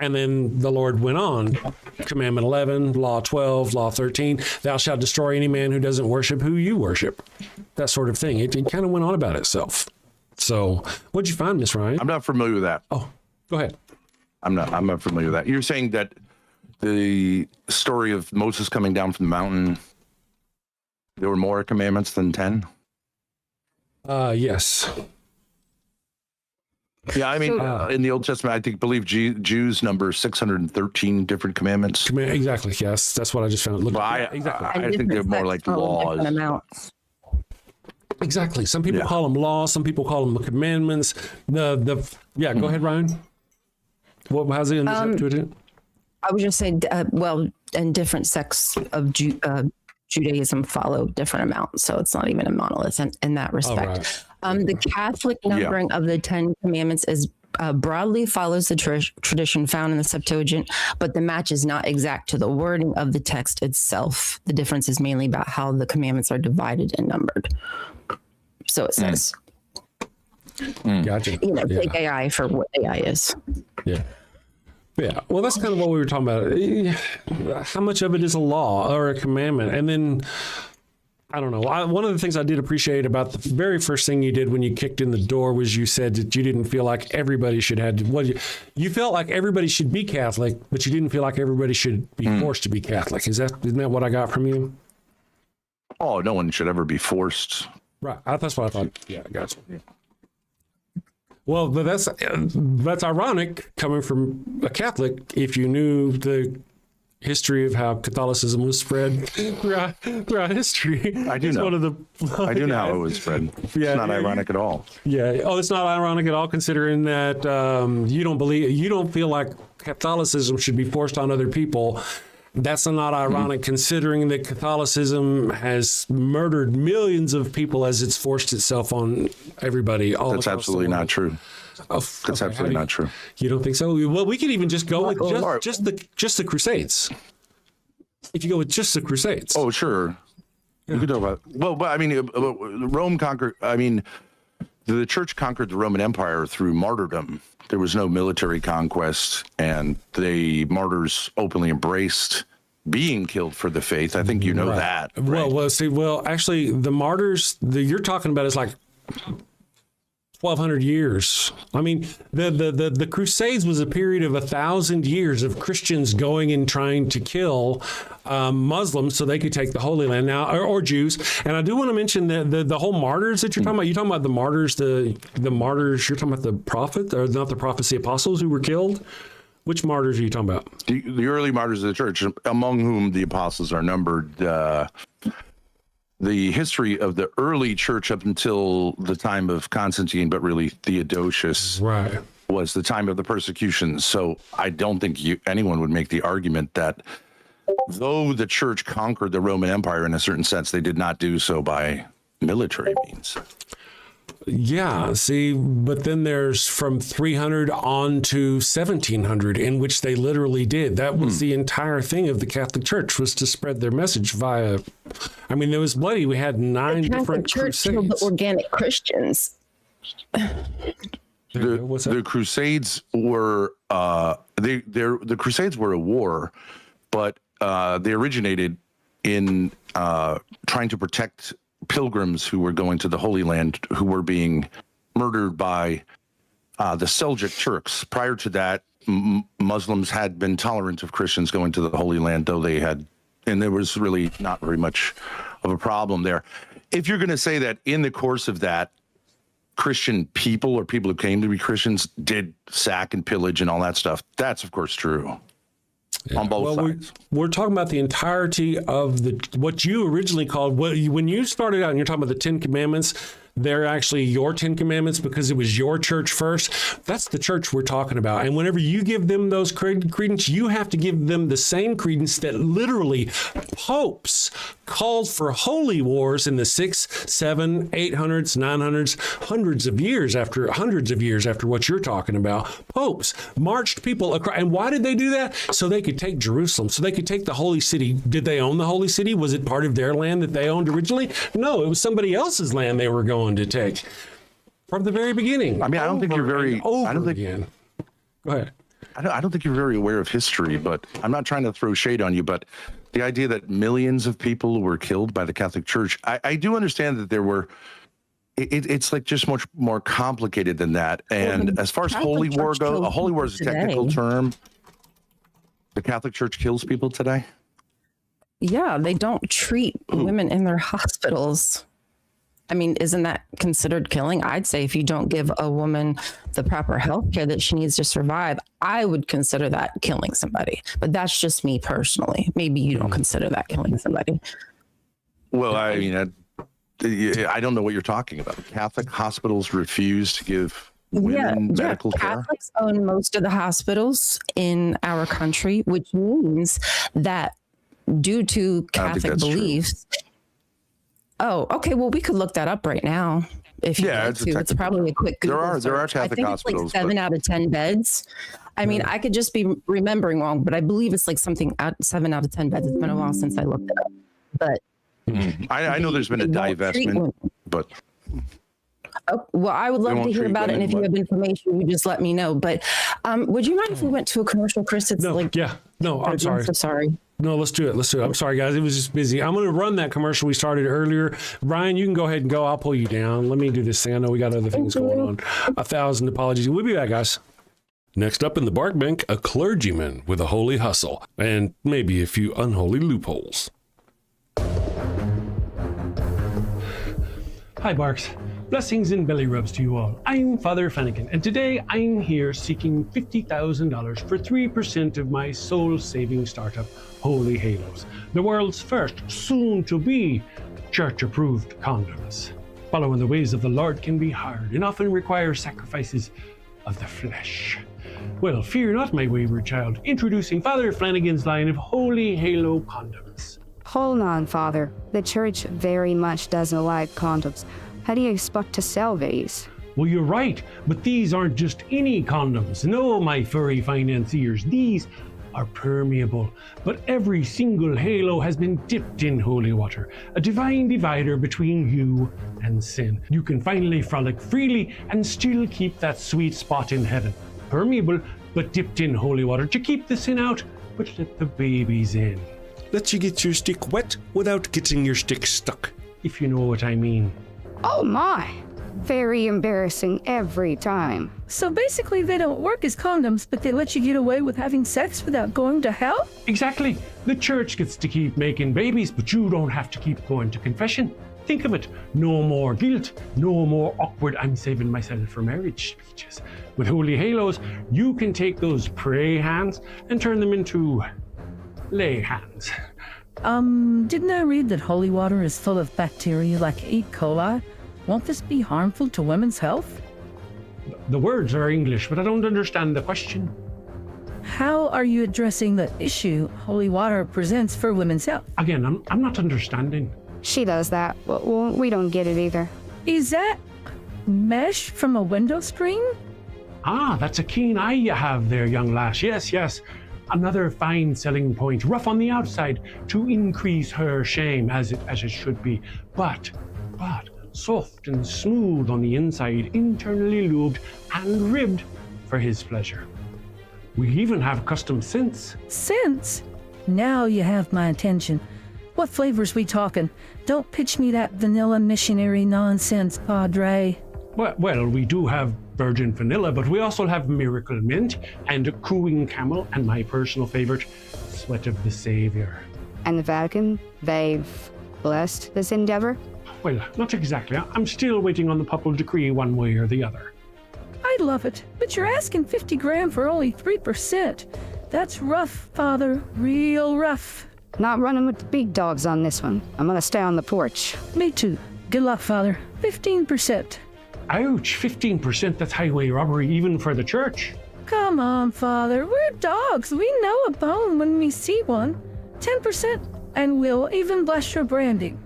And then the Lord went on. Commandment 11, Law 12, Law 13, thou shalt destroy any man who doesn't worship who you worship. That sort of thing. It kind of went on about itself. So what'd you find, Miss Ryan? I'm not familiar with that. Oh, go ahead. I'm not familiar with that. You're saying that the story of Moses coming down from the mountain, there were more commandments than 10? Yes. Yeah, I mean, in the Old Testament, I believe Jews number 613 different commandments. Exactly, yes. That's what I just found. I think they're more like laws. Exactly. Some people call them laws. Some people call them commandments. Go ahead, Ryan. How's it in the Septuagint? I would just say, and different sects of Judaism follow different amounts, so it's not even a monolith in that respect. Right. The Catholic numbering of the 10 commandments is broadly follows the tradition found in the Septuagint, but the match is not exact to the wording of the text itself. The difference is mainly about how the commandments are divided and numbered. So it says, Gotcha. Take AI for what AI is. Yeah. Yeah, well, that's kind of what we were talking about. How much of it is a law or a commandment? And then, I don't know. One of the things I did appreciate about the very first thing you did when you kicked in the door was you said that you didn't feel like everybody should have to. You felt like everybody should be Catholic, but you didn't feel like everybody should be forced to be Catholic. Isn't that what I got from you? Oh, no one should ever be forced. Right. That's what I thought. Yeah, I got you. Well, but that's ironic coming from a Catholic. If you knew the history of how Catholicism was spread throughout history, I do know. I do know how it was spread. It's not ironic at all. Yeah. Oh, it's not ironic at all, considering that you don't feel like Catholicism should be forced on other people. That's not ironic, considering that Catholicism has murdered millions of people as it's forced itself on everybody. That's absolutely not true. That's absolutely not true. You don't think so? Well, we could even just go with just the Crusades. If you go with just the Crusades. Oh, sure. Yeah. You could talk about. Well, but I mean, Rome conquered. I mean, the church conquered the Roman Empire through martyrdom. There was no military conquest, and the martyrs openly embraced being killed for the faith. I think you know that. Right? Well, actually, the martyrs you're talking about is like 1,200 years. I mean, the Crusades was a period of 1,000 years of Christians going and trying to kill Muslims so they could take the Holy Land now, or Jews. And I do want to mention the whole martyrs that you're talking about. You're talking about the martyrs, the martyrs. You're talking about the prophet, or not the prophets, the apostles who were killed. Which martyrs are you talking about? The early martyrs of the church, among whom the apostles are numbered. The history of the early church up until the time of Constantine, but really Theodosius, was the time of the persecution. So I don't think anyone would make the argument that though the church conquered the Roman Empire in a certain sense, they did not do so by military means. Yeah, see, but then there's from 300 on to 1700, in which they literally did. That was the entire thing of the Catholic Church, was to spread their message via. I mean, it was bloody. We had 9 different crusades. Killed the organic Christians. The Crusades were the Crusades were a war, but they originated in trying to protect pilgrims who were going to the Holy Land, who were being murdered by the Seljuk Turks. Prior to that, Muslims had been tolerant of Christians going to the Holy Land, though they had, and there was really not very much of a problem there. If you're going to say that in the course of that, Christian people or people who came to be Christians did sack and pillage and all that stuff, that's of course true. Yeah. On both sides. We're talking about the entirety of what you originally called, when you started out and you're talking about the 10 Commandments, they're actually your 10 Commandments because it was your church first. That's the church we're talking about. And whenever you give them those credence, you have to give them the same credence that literally popes called for holy wars in the 600s, 700s, 800s, 900s, hundreds of years after what you're talking about. Popes marched people across. And why did they do that? So they could take Jerusalem, so they could take the holy city. Did they own the holy city? Was it part of their land that they owned originally? No, it was somebody else's land they were going to take from the very beginning. I mean, I don't think you're very. I don't think. Go ahead. I don't think you're very aware of history, but I'm not trying to throw shade on you. But the idea that millions of people were killed by the Catholic Church, I do understand that there were. It's like just much more complicated than that. And as far as holy war goes, a holy war is a technical term. The Catholic Church kills people today. Yeah, they don't treat women in their hospitals. I mean, isn't that considered killing? I'd say if you don't give a woman the proper health care that she needs to survive, I would consider that killing somebody. But that's just me personally. Maybe you don't consider that killing somebody. Well, I mean, I don't know what you're talking about. Catholic hospitals refuse to give women medical care. Catholics own most of the hospitals in our country, which means that due to Catholic beliefs. True. Oh, okay. Well, we could look that up right now if you want to. It's probably a quick Google there are search. Catholic I think hospitals. It's like 7 out of 10 beds. I mean, I could just be remembering wrong, but I believe it's like something 7 out of 10 beds. It's been a while since I looked it up. But I know there's been a divestment, but well, I would love to hear about it. And if you have information, you just let me know. But would you mind if we went to a commercial, Chris? It's I'm sorry. So sorry. No, let's do it. I'm sorry, guys. It was just busy. I'm going to run that commercial we started earlier. Ryan, you can go ahead and go. I'll pull you down. Let me do this thing. I know we got other things going on. 1,000 apologies. We'll be back, guys. Next up in the bark bank, a clergyman with a holy hustle and maybe a few unholy loopholes. Hi, Barks. Blessings and belly rubs to you all. I'm Father Flanigan, and today I'm here seeking $50,000 for 3% of my soul-saving startup, Holy Halos, the world's first, soon-to-be, church-approved condoms. Following the ways of the Lord can be hard and often require sacrifices of the flesh. Well, fear not, my wayward child. Introducing Father Flanigan's line of Holy Halo condoms. Hold on, Father. The church very much doesn't like condoms. How do you expect to sell these? Well, you're right, but these aren't just any condoms. No, my furry financiers, these are permeable, but every single halo has been dipped in holy water, a divine divider between you and sin. You can finally frolic freely and still keep that sweet spot in heaven. Permeable, but dipped in holy water to keep the sin out, but let the babies in. Let you get your stick wet without getting your stick stuck, if you know what I mean. Oh my! Very embarrassing every time. So basically, they don't work as condoms, but they let you get away with having sex without going to hell? Exactly. The church gets to keep making babies, but you don't have to keep going to confession. Think of it. No more guilt. No more awkward "I'm saving myself for marriage" speeches. With holy halos, you can take those pray hands and turn them into lay hands. Didn't I read that holy water is full of bacteria like E. coli? Won't this be harmful to women's health? The words are English, but I don't understand the question. How are you addressing the issue holy water presents for women's health? Again, I'm not understanding. She does that. Well, we don't get it either. Is that mesh from a window screen? Ah, that's a keen eye you have there, young lass. Yes, yes. Another fine selling point. Rough on the outside to increase her shame, as it should be. But soft and smooth on the inside, internally lubed and ribbed for his pleasure. We even have custom scents. Scents? Now you have my attention. What flavors we talking? Don't pitch me that vanilla missionary nonsense, Padre. Well, we do have virgin vanilla, but we also have miracle mint and cooing camel, and my personal favorite, sweat of the Savior. And the Vatican, they've blessed this endeavor? Well, not exactly. I'm still waiting on the papal decree one way or the other. I love it, but you're asking 50 grand for only 3%. That's rough, Father, real rough. Not running with the big dogs on this one. I'm gonna stay on the porch. Me too. Good luck, Father. 15%. Ouch, 15%, that's highway robbery even for the church. Come on, Father, we're dogs. We know a bone when we see one. 10%, and we'll even bless your branding.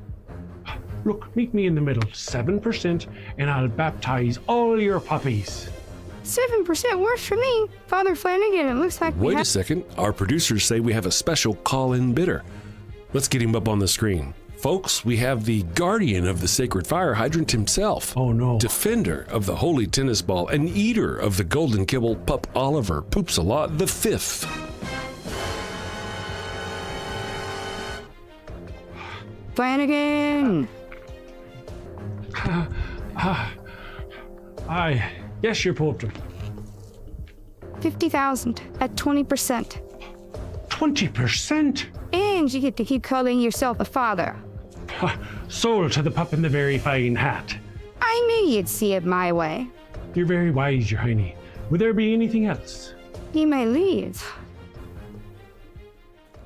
Look, meet me in the middle, 7%, and I'll baptize all your puppies. 7% works for me. Father Flanigan, it looks like Wait a second, our producers say we have a special call-in bidder. Let's get him up on the screen. Folks, we have the guardian of the sacred fire hydrant himself. Oh no. Defender of the holy tennis ball and eater of the golden kibble, Pup Oliver Poops a Lot the Fifth. Flanigan! Yes, your pope. 50,000 at 20%. 20%? And you get to keep calling yourself a father. Sold to the pup in the very fine hat. I knew you'd see it my way. You're very wise, your hiney. Would there be anything else? You may leave.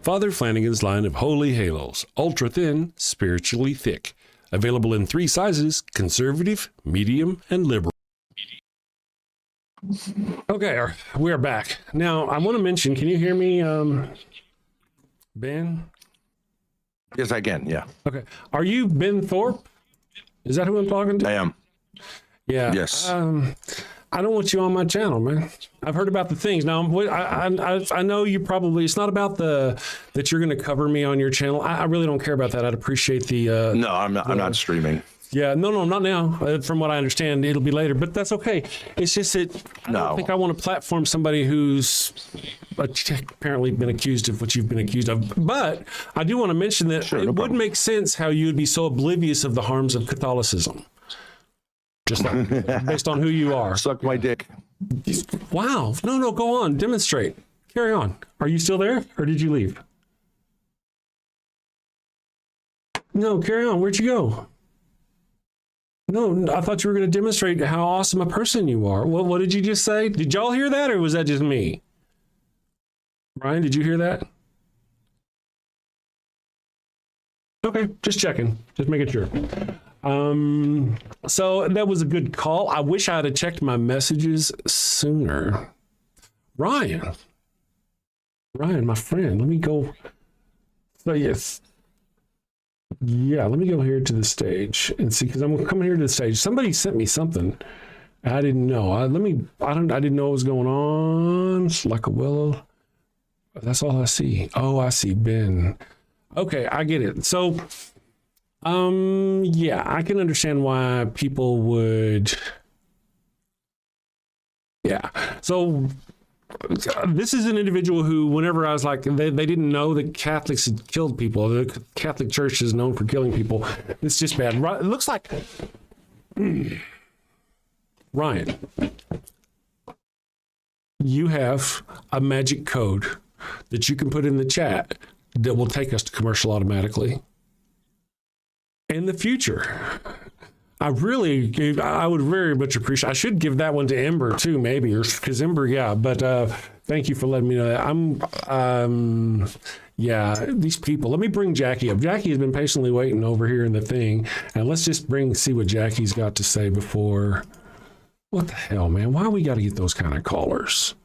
Father Flanigan's line of holy halos, ultra thin, spiritually thick. Available in 3 sizes: conservative, medium, and liberal. Okay, we're back. Now, I want to mention, can you hear me, Ben? Yes, I can. Yeah. Okay. Are you Ben Thorpe? Is that who I'm talking to? I am. Yeah. Yes. I don't want you on my channel, man. I've heard about the things. Now, I know you probably, it's not about that you're going to cover me on your channel. I really don't care about that. I'd appreciate the... no, I'm not streaming. Yeah, no, not now. From what I understand, it'll be later, but that's okay. It's just that I don't think I want to platform somebody who's apparently been accused of what you've been accused of. But I do want to mention that it would make sense how you'd be so oblivious of the harms of Catholicism. Just like, based on who you are. Suck my dick. Wow. No, go on. Demonstrate. Carry on. Are you still there, or did you leave? No, carry on. Where'd you go? No, I thought you were going to demonstrate how awesome a person you are. What did you just say? Did y'all hear that, or was that just me? Ryan, did you hear that? Okay, just checking. Just making sure. So that was a good call. I wish I had checked my messages sooner. Ryan, my friend, let me go. So yes. Yeah, let me go here to the stage and see, because I'm coming here to the stage. Somebody sent me something I didn't know. I didn't know what was going on. It's like a willow. That's all I see. Oh, I see Ben. Okay, I get it. So, yeah, I can understand why people would. Yeah. So this is an individual who, whenever I was like, they didn't know that Catholics had killed people. The Catholic Church is known for killing people. It's just bad. It looks like Ryan, you have a magic code that you can put in the chat that will take us to commercial automatically. In the future, I would very much appreciate. I should give that one to Ember too, maybe, or because Ember, yeah. But thank you for letting me know that. Yeah, these people. Let me bring Jackie up. Jackie has been patiently waiting over here in the thing, and let's just see what Jackie's got to say before. What the hell, man? Why we got to get those kind of callers?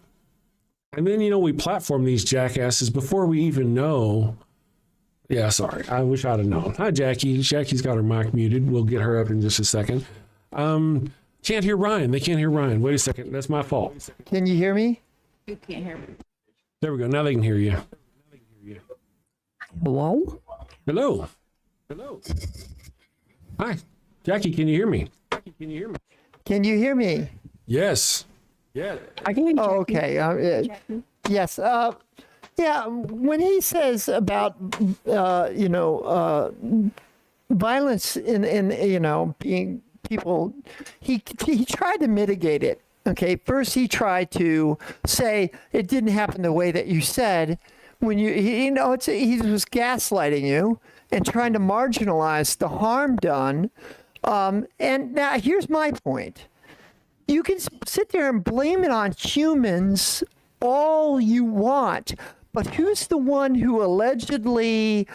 And then we platform these jackasses before we even know. Yeah, sorry. I wish I'd have known. Hi, Jackie. Jackie's got her mic muted. We'll get her up in just a second. Can't hear Ryan. They can't hear Ryan. Wait a second. That's my fault. Can you hear me? You can't hear me. There we go. Now they can hear you. Hello? Hello. Hello. Hi. Jackie, can you hear me? Jackie, can you hear me? Can you hear me? Yes. Yeah. I can hear you. Oh, okay. Yes. Yeah, when he says about violence in being people, he tried to mitigate it. Okay, first he tried to say it didn't happen the way that you said. When he was gaslighting you and trying to marginalize the harm done. And now here's my point. You can sit there and blame it on humans all you want, but who's the one who allegedly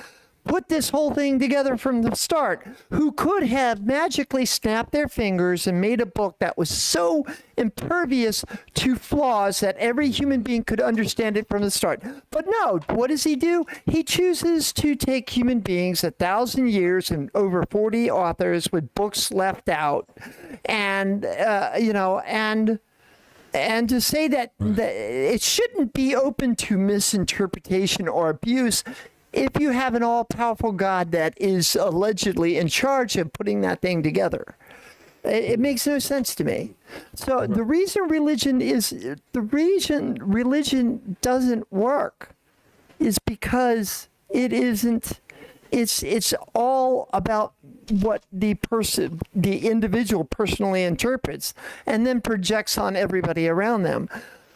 put this whole thing together from the start, who could have magically snapped their fingers and made a book that was so impervious to flaws that every human being could understand it from the start? But no, what does he do? He chooses to take human beings 1,000 years and over 40 authors with books left out, and and to say that it shouldn't be open to misinterpretation or abuse if you have an all-powerful God that is allegedly in charge of putting that thing together. It makes no sense to me. So the reason religion doesn't work is because it isn't. It's all about what the individual personally interprets and then projects on everybody around them.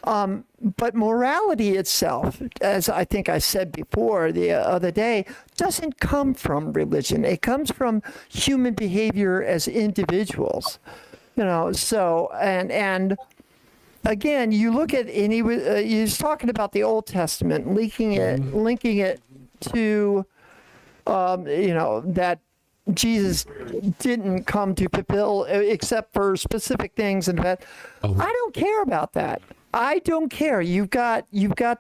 But morality itself, as I think I said before the other day, doesn't come from religion. It comes from human behavior as individuals. So and again, you look at, and he was talking about the Old Testament, linking it to that Jesus didn't come to fulfill except for specific things, and that I don't care about that. I don't care. You've got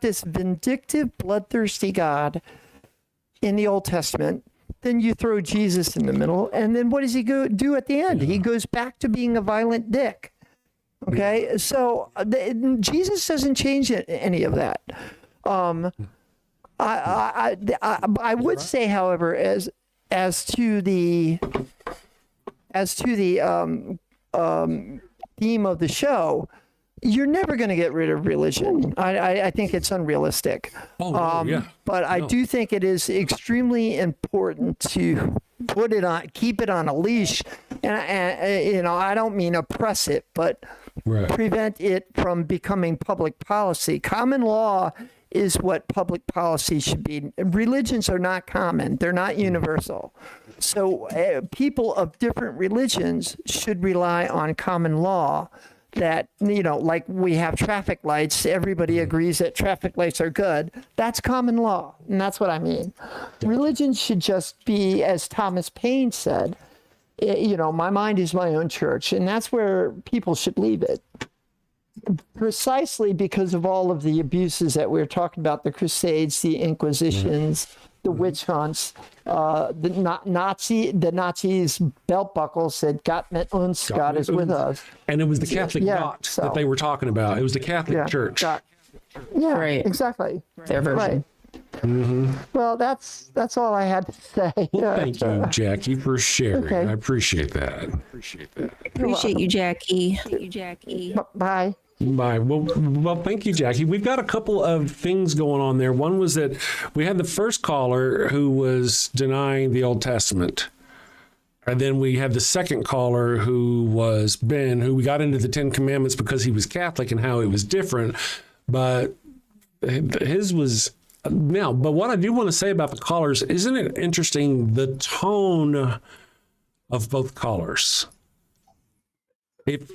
this vindictive, bloodthirsty God in the Old Testament. Then you throw Jesus in the middle, and then what does he do at the end? He goes back to being a violent dick. Okay, so Jesus doesn't change any of that. I would say, however, as to the theme of the show, you're never going to get rid of religion. I think it's unrealistic. But I do think it is extremely important to keep it on a leash, and I don't mean oppress it, but prevent it from becoming public policy. Common law is what public policy should be. Religions are not common. They're not universal. So people of different religions should rely on common law that, like we have traffic lights. Everybody agrees that traffic lights are good. That's common law. And that's what I mean. Religion should just be, as Thomas Paine said, my mind is my own church. And that's where people should leave it. Precisely because of all of the abuses that we're talking about, the Crusades, the Inquisitions, the witch hunts, the Nazis' belt buckle said, Gott mit uns, God is with us. And it was the Catholic dot that they were talking about. It was the Catholic Church. Yeah, Right. exactly. Their version. Right. Well, that's all I had to say. Well, thank you, Jackie, for sharing. Okay. I appreciate that. Appreciate you, Jackie. Bye. Bye. Well, thank you, Jackie. We've got a couple of things going on there. One was that we had the first caller who was denying the Old Testament. And then we had the second caller who was Ben, who we got into the 10 Commandments because he was Catholic and how it was different. But his was... Now, but what I do want to say about the callers, isn't it interesting, the tone of both callers? It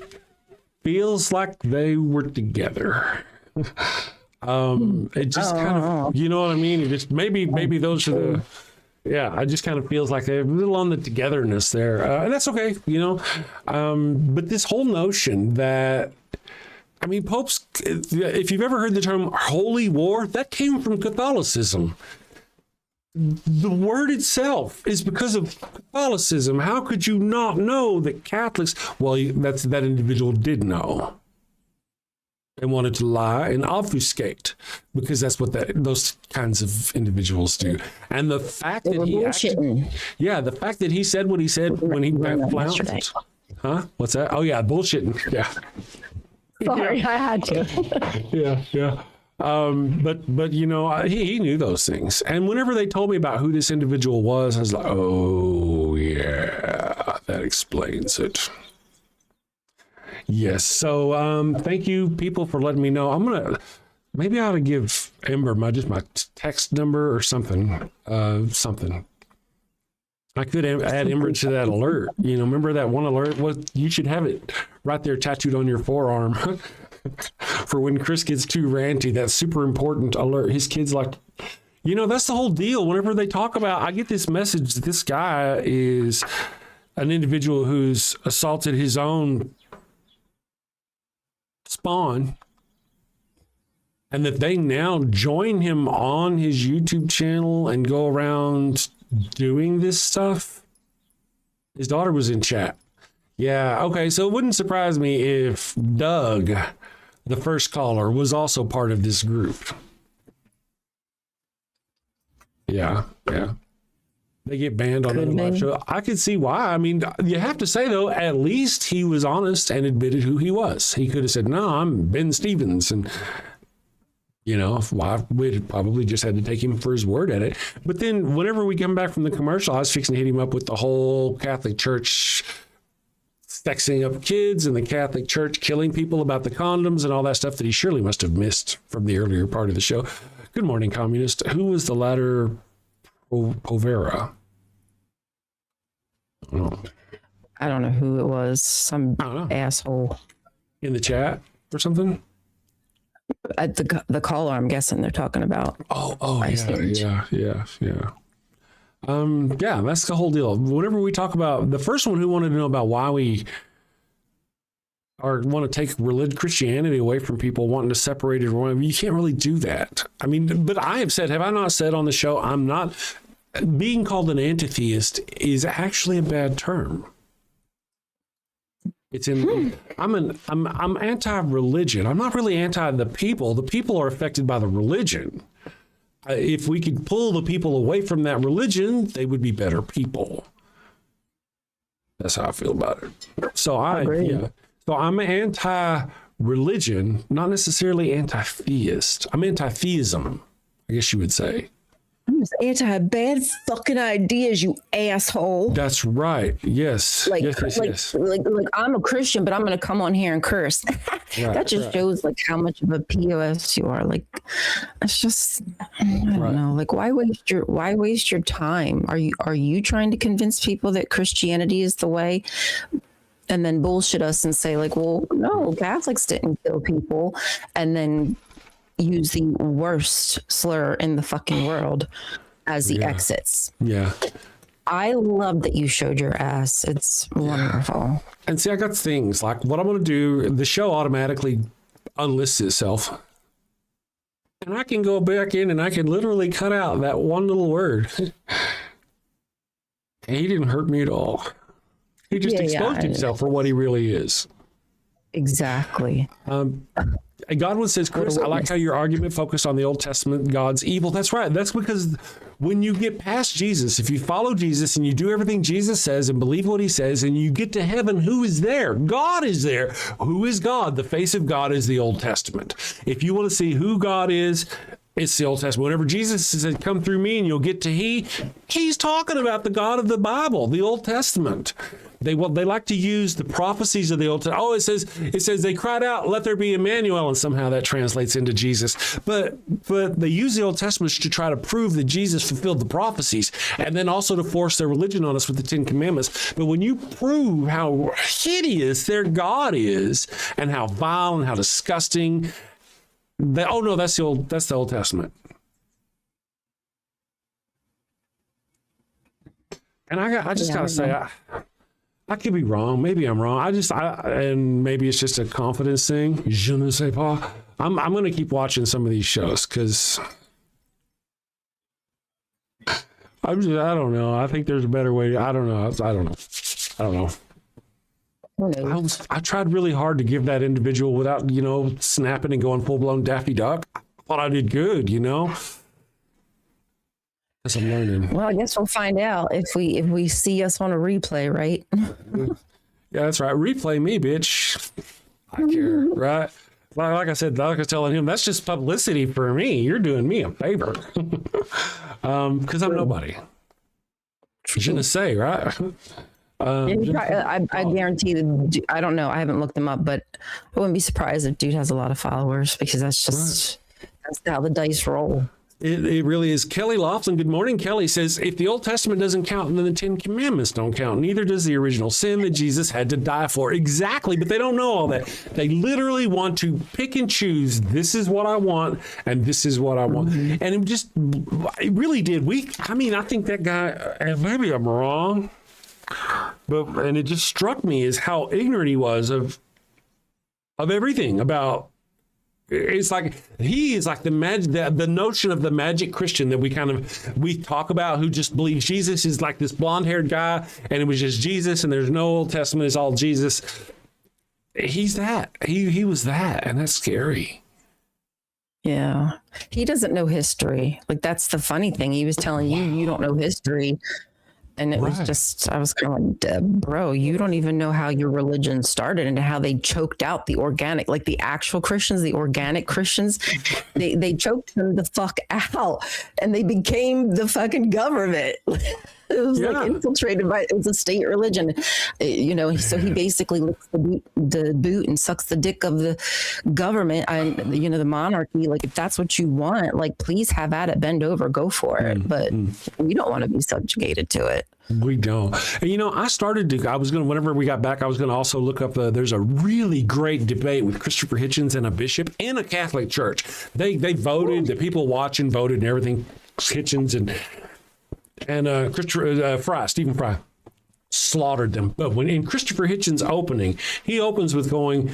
feels like they were together. It just kind of, you know what I mean? It just maybe those are the, yeah, it just kind of feels like they're a little on the togetherness there. And that's okay, you know. But this whole notion that, I mean, popes, if you've ever heard the term holy war, that came from Catholicism. The word itself is because of Catholicism. How could you not know that Catholics, well, that individual did know and wanted to lie and obfuscate, because that's what those kinds of individuals do. And the fact that he actually, the fact that he said what he said when he flounced. Huh? What's that? Oh, yeah, bullshitting. Yeah. Sorry, I had to. Yeah. But you know, he knew those things. And whenever they told me about who this individual was, I was like, oh, yeah, that explains it. Yes. So thank you, people, for letting me know. Maybe I ought to give Ember my text number or something. I could add Ember to that alert. You know, remember that one alert? Well, you should have it right there tattooed on your forearm for when Chris gets too ranty. That super important alert. His kids like, you know, that's the whole deal. Whenever they talk about, I get this message that this guy is an individual who's assaulted his own spawn, and that they now join him on his YouTube channel and go around doing this stuff. His daughter was in chat. Yeah, okay, so it wouldn't surprise me if Doug, the first caller, was also part of this group. Yeah. They get banned on the live show. I could see why. I mean, you have to say, though, at least he was honest and admitted who he was. He could have said, no, I'm Ben Stevens, and you know, we'd probably just had to take him for his word at it. But then whenever we come back from the commercial, I was fixing to hit him up with the whole Catholic Church sexing up kids and the Catholic Church killing people about the condoms and all that stuff that he surely must have missed from the earlier part of the show. Good morning, communist. Who was the latter Povera? I don't know who it was. Some asshole. In the chat or something? The caller, I'm guessing they're talking about. Yeah. Yeah, that's the whole deal. Whenever we talk about the first one who wanted to know about why we want to take Christianity away from people, wanting to separate it, you can't really do that. I mean, but I have I not said on the show, I'm not being called an anti-theist is actually a bad term. It's I'm anti-religion. I'm not really anti the people. The people are affected by the religion. If we could pull the people away from that religion, they would be better people. That's how I feel about it. So I'm anti-religion, not necessarily anti-theist. I'm anti-theism, I guess you would say. I'm just anti-bad fucking ideas, you asshole. That's right. Yes. Yes. Like I'm a Christian, but I'm going to come on here and curse. That just shows like how much of a POS you are. Like, it's just, I don't know. Like, why waste your time? Are you trying to convince people that Christianity is the way? And then bullshit us and say like, well, no, Catholics didn't kill people, and then use the worst slur in the fucking world as the exits. Yeah. I love that you showed your ass. It's wonderful. And see, I got things like what I'm going to do. The show automatically unlists itself. And I can go back in and I can literally cut out that one little word. And he didn't hurt me at all. He just exposed himself for what he really is. Exactly. Godwin says, Chris, I like how your argument focused on the Old Testament, God's evil. That's right. That's because when you get past Jesus, if you follow Jesus and you do everything Jesus says and believe what he says, and you get to heaven, who is there? God is there. Who is God? The face of God is the Old Testament. If you want to see who God is, it's the Old Testament. Whenever Jesus says, come through me and you'll get to he's talking about the God of the Bible, the Old Testament. They like to use the prophecies of the Old Testament. Oh, it says they cried out, let there be Emmanuel, and somehow that translates into Jesus. But they use the Old Testament to try to prove that Jesus fulfilled the prophecies, and then also to force their religion on us with the Ten Commandments. But when you prove how hideous their God is, and how vile and how disgusting, that's the Old Testament. And I just gotta say, I could be wrong. Maybe I'm wrong. And maybe it's just a confidence thing. Je ne sais pas. I'm going to keep watching some of these shows because I don't know. I think there's a better way. I don't know. I tried really hard to give that individual without, snapping and going full blown Daffy Duck. I thought I did good, I'm learning. Well, I guess we'll find out if we see us on a replay, right? Yeah, that's right. Replay me, bitch. I care, right? Like I said, like I was telling him, that's just publicity for me. You're doing me a favor. Because I'm nobody. Je ne sais, right? I guarantee that, I don't know. I haven't looked them up, but I wouldn't be surprised if dude has a lot of followers because that's how the dice roll. It really is. Kelly Laughlin, good morning. Kelly says, if the Old Testament doesn't count, then the Ten Commandments don't count. Neither does the original sin that Jesus had to die for. Exactly, but they don't know all that. They literally want to pick and choose. This is what I want, and this is what I want. Mm-hmm. And it really did. I think that guy, and maybe I'm wrong, and it just struck me as how ignorant he was of everything about. It's like he is like the notion of the magic Christian that we talk about, who just believes Jesus is like this blonde-haired guy and it was just Jesus and there's no Old Testament, it's all Jesus. He's that. He was that, and that's scary. Yeah. He doesn't know history. Like, that's the funny thing. He was telling you don't know history. And it was just, I was kind of like, bro, you don't even know how your religion started and how they choked out the organic, like the actual Christians, the organic Christians. They choked them the fuck out and they became the fucking government. It was like infiltrated by, it was a state religion, so he basically licks the boot and sucks the dick of the government and, the monarchy. Like, if that's what you want, like, please have at it, bend over, go for it. But we don't want to be subjugated to it. We don't. And, whenever we got back, I was going to also look up, there's a really great debate with Christopher Hitchens and a bishop in a Catholic church. They voted, the people watching voted and everything. Hitchens and Christopher Stephen Fry slaughtered them. But when in Christopher Hitchens' opening, he opens with going,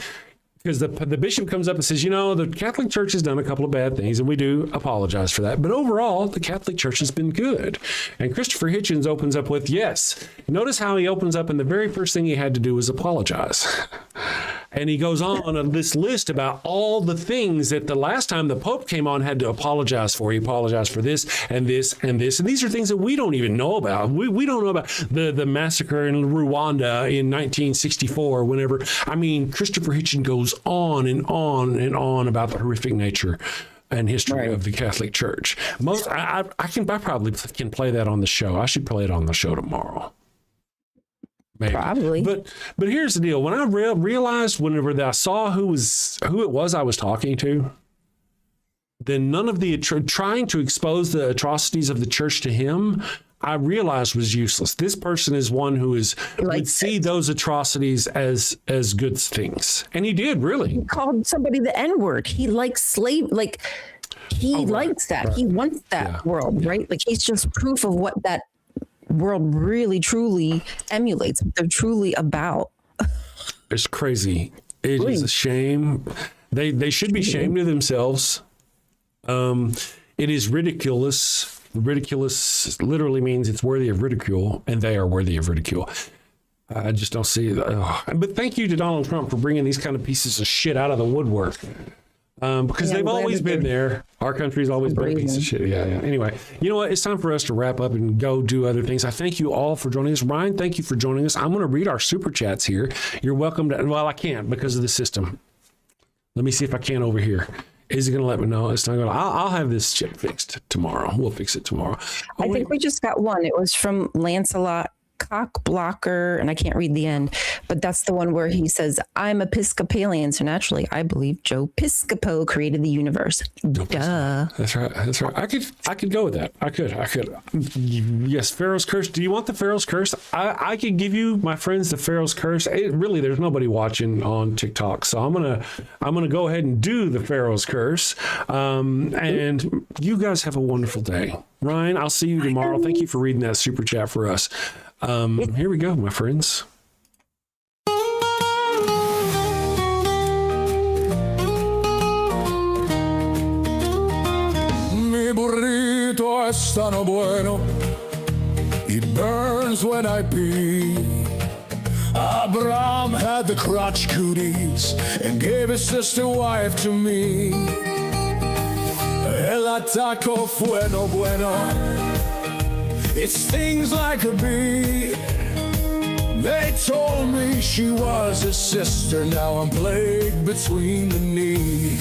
because the bishop comes up and says, the Catholic Church has done a couple of bad things, and we do apologize for that. But overall, the Catholic Church has been good. And Christopher Hitchens opens up with, yes. Notice how he opens up, and the very first thing he had to do was apologize. And he goes on this list about all the things that the last time the Pope came on had to apologize for. He apologized for this and this and this. And these are things that we don't even know about. We don't know about the massacre in Rwanda in 1964, whenever. Christopher Hitchens goes on and on and on about the horrific nature and history of the Catholic Church. I probably can play that on the show. I should play it on the show tomorrow. Maybe. Probably. But here's the deal. When I realized whenever I saw who it was I was talking to, then none of the trying to expose the atrocities of the church to him, I realized was useless. This person is one who would see those atrocities as good things. And he did, really. He called somebody the N-word. He likes likes that. Right. He wants that world, right? Like, he's just proof of what that world really truly emulates, what they're truly about. It's crazy. It is a shame. They should be ashamed of themselves. It is ridiculous. Ridiculous literally means it's worthy of ridicule, and they are worthy of ridicule. I just don't see that. But thank you to Donald Trump for bringing these kind of pieces of shit out of the woodwork. Because Yeah, they've I'm glad always that been they're there. Our country's always been a piece of shit. Yeah. Anyway, you know what? It's time for us to wrap up and go do other things. I thank you all for joining us. Ryan, thank you for joining us. I'm going to read our super chats here. You're welcome to, well, I can't because of the system. Let me see if I can over here. Is it going to let me know? It's not going to. I'll have this shit fixed tomorrow. We'll fix it tomorrow. I think we just got one. It was from Lancelot Cockblocker, and I can't read the end, but that's the one where he says, I'm Episcopalian, so naturally I believe Joe Piscopo created the universe. Duh. That's right. I could go with that. I could. Yes, Pharaoh's Curse. Do you want the Pharaoh's Curse? I could give you, my friends, the Pharaoh's Curse. Really, there's nobody watching on TikTok, so I'm gonna go ahead and do the Pharaoh's Curse. And you guys have a wonderful day. Ryan, I'll see you tomorrow. Thank you for reading that super chat for us. Here we go, my friends. Mi burrito es tan bueno, it burns when I pee. Abraham had the crotch cooties and gave his sister wife to me. El ataco fue no bueno, it stings like a bee. They told me she was his sister, now I'm plagued between the knees.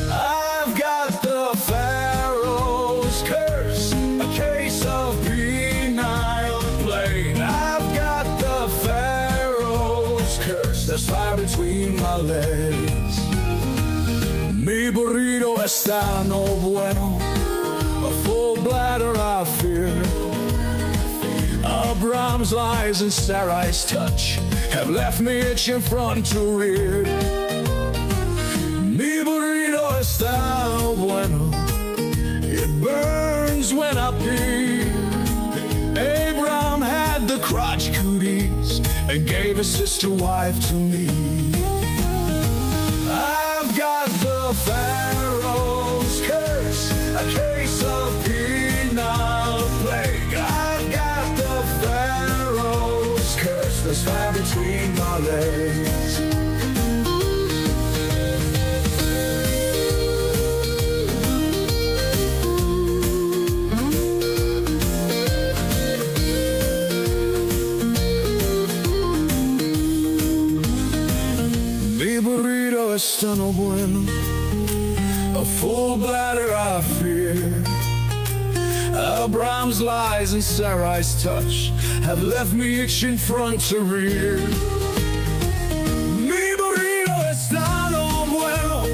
I've got the Pharaoh's curse, a case of penile plague. I've got the Pharaoh's curse, there's fire between my legs. Mi burrito está no bueno, a full bladder I fear. Abraham's lies and Sarai's touch have left me itching front to rear. Mi burrito está no bueno, it burns when I pee. Abraham had the crotch cooties and gave his sister wife to me. I've got the Pharaoh's curse, a case of penile plague. I've got the Pharaoh's curse, there's fire between my legs. Mi burrito está no bueno, a full bladder I fear. Abraham's lies and Sarai's touch have left me itching front to rear. Mi burrito está no bueno,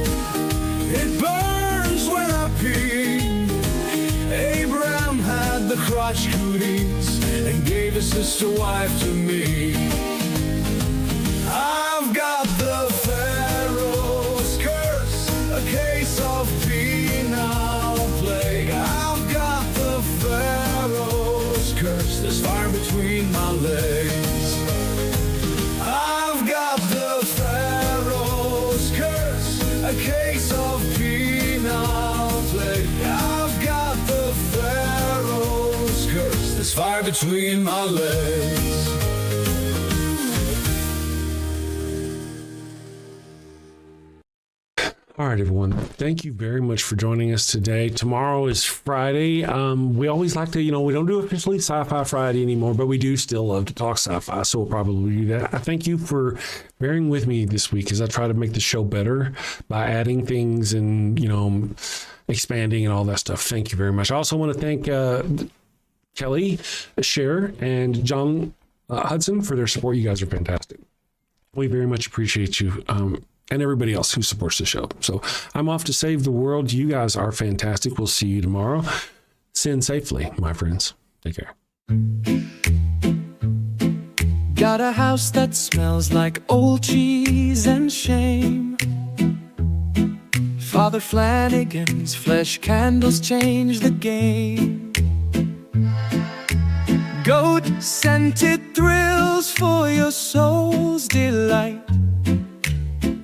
it burns when I pee. Abraham had the crotch cooties and gave his sister wife to me. I've got the Pharaoh's curse, a case of penile plague. I've got the Pharaoh's curse, there's fire between my legs. I've got the Pharaoh's curse, a case of penile plague. I've got the Pharaoh's curse, there's fire between my legs. All right, everyone. Thank you very much for joining us today. Tomorrow is Friday. We always like to, we don't do officially Sci-Fi Friday anymore, but we do still love to talk sci-fi, so we'll probably do that. I thank you for bearing with me this week as I try to make the show better by adding things and, expanding and all that stuff. Thank you very much. I also want to thank Kelly, Cher, and John Hudson for their support. You guys are fantastic. We very much appreciate you. And everybody else who supports the show. So I'm off to save the world. You guys are fantastic. We'll see you tomorrow. Sin safely, my friends. Take care. Got a house that smells like old cheese and shame. Father Flanigan's flesh candles change the game. Goat-scented thrills for your soul's delight.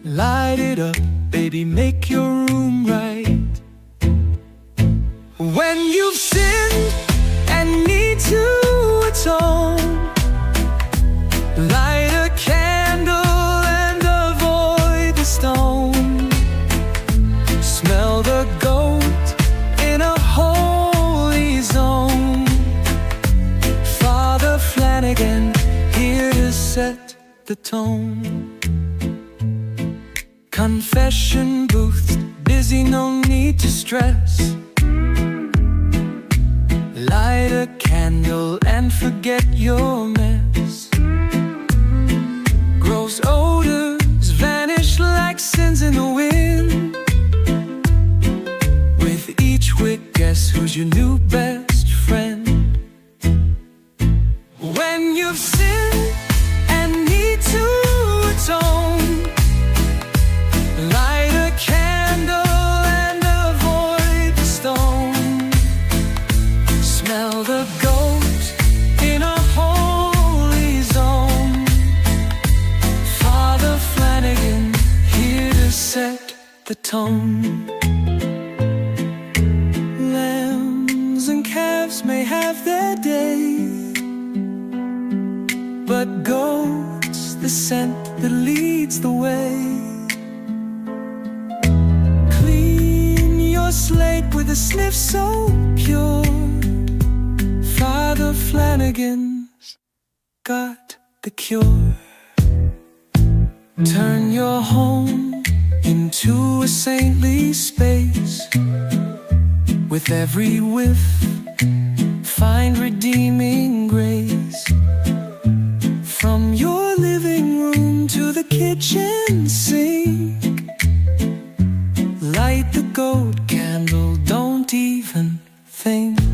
Light it up, baby, make your room right. When you've sinned and need to atone, light a candle and avoid the stone. set the tone. Confession booth, busy, no need to stress. Light a candle and forget your mess. Gross odors vanish like sins in the wind. With each wick, guess who's your new best friend? When you've sinned and need to atone, light a candle and avoid the stone. Smell the goat in a holy zone. Father Flanigan here to set the tone. Lambs and calves may have their day, but goat's the scent that leads the way. Clean your slate with a sniff so pure. Father Flanigan's got the cure. Turn your home into a saintly space. With every whiff, find redeeming grace. From your living room to the kitchen sink, light the gold candle, don't even think.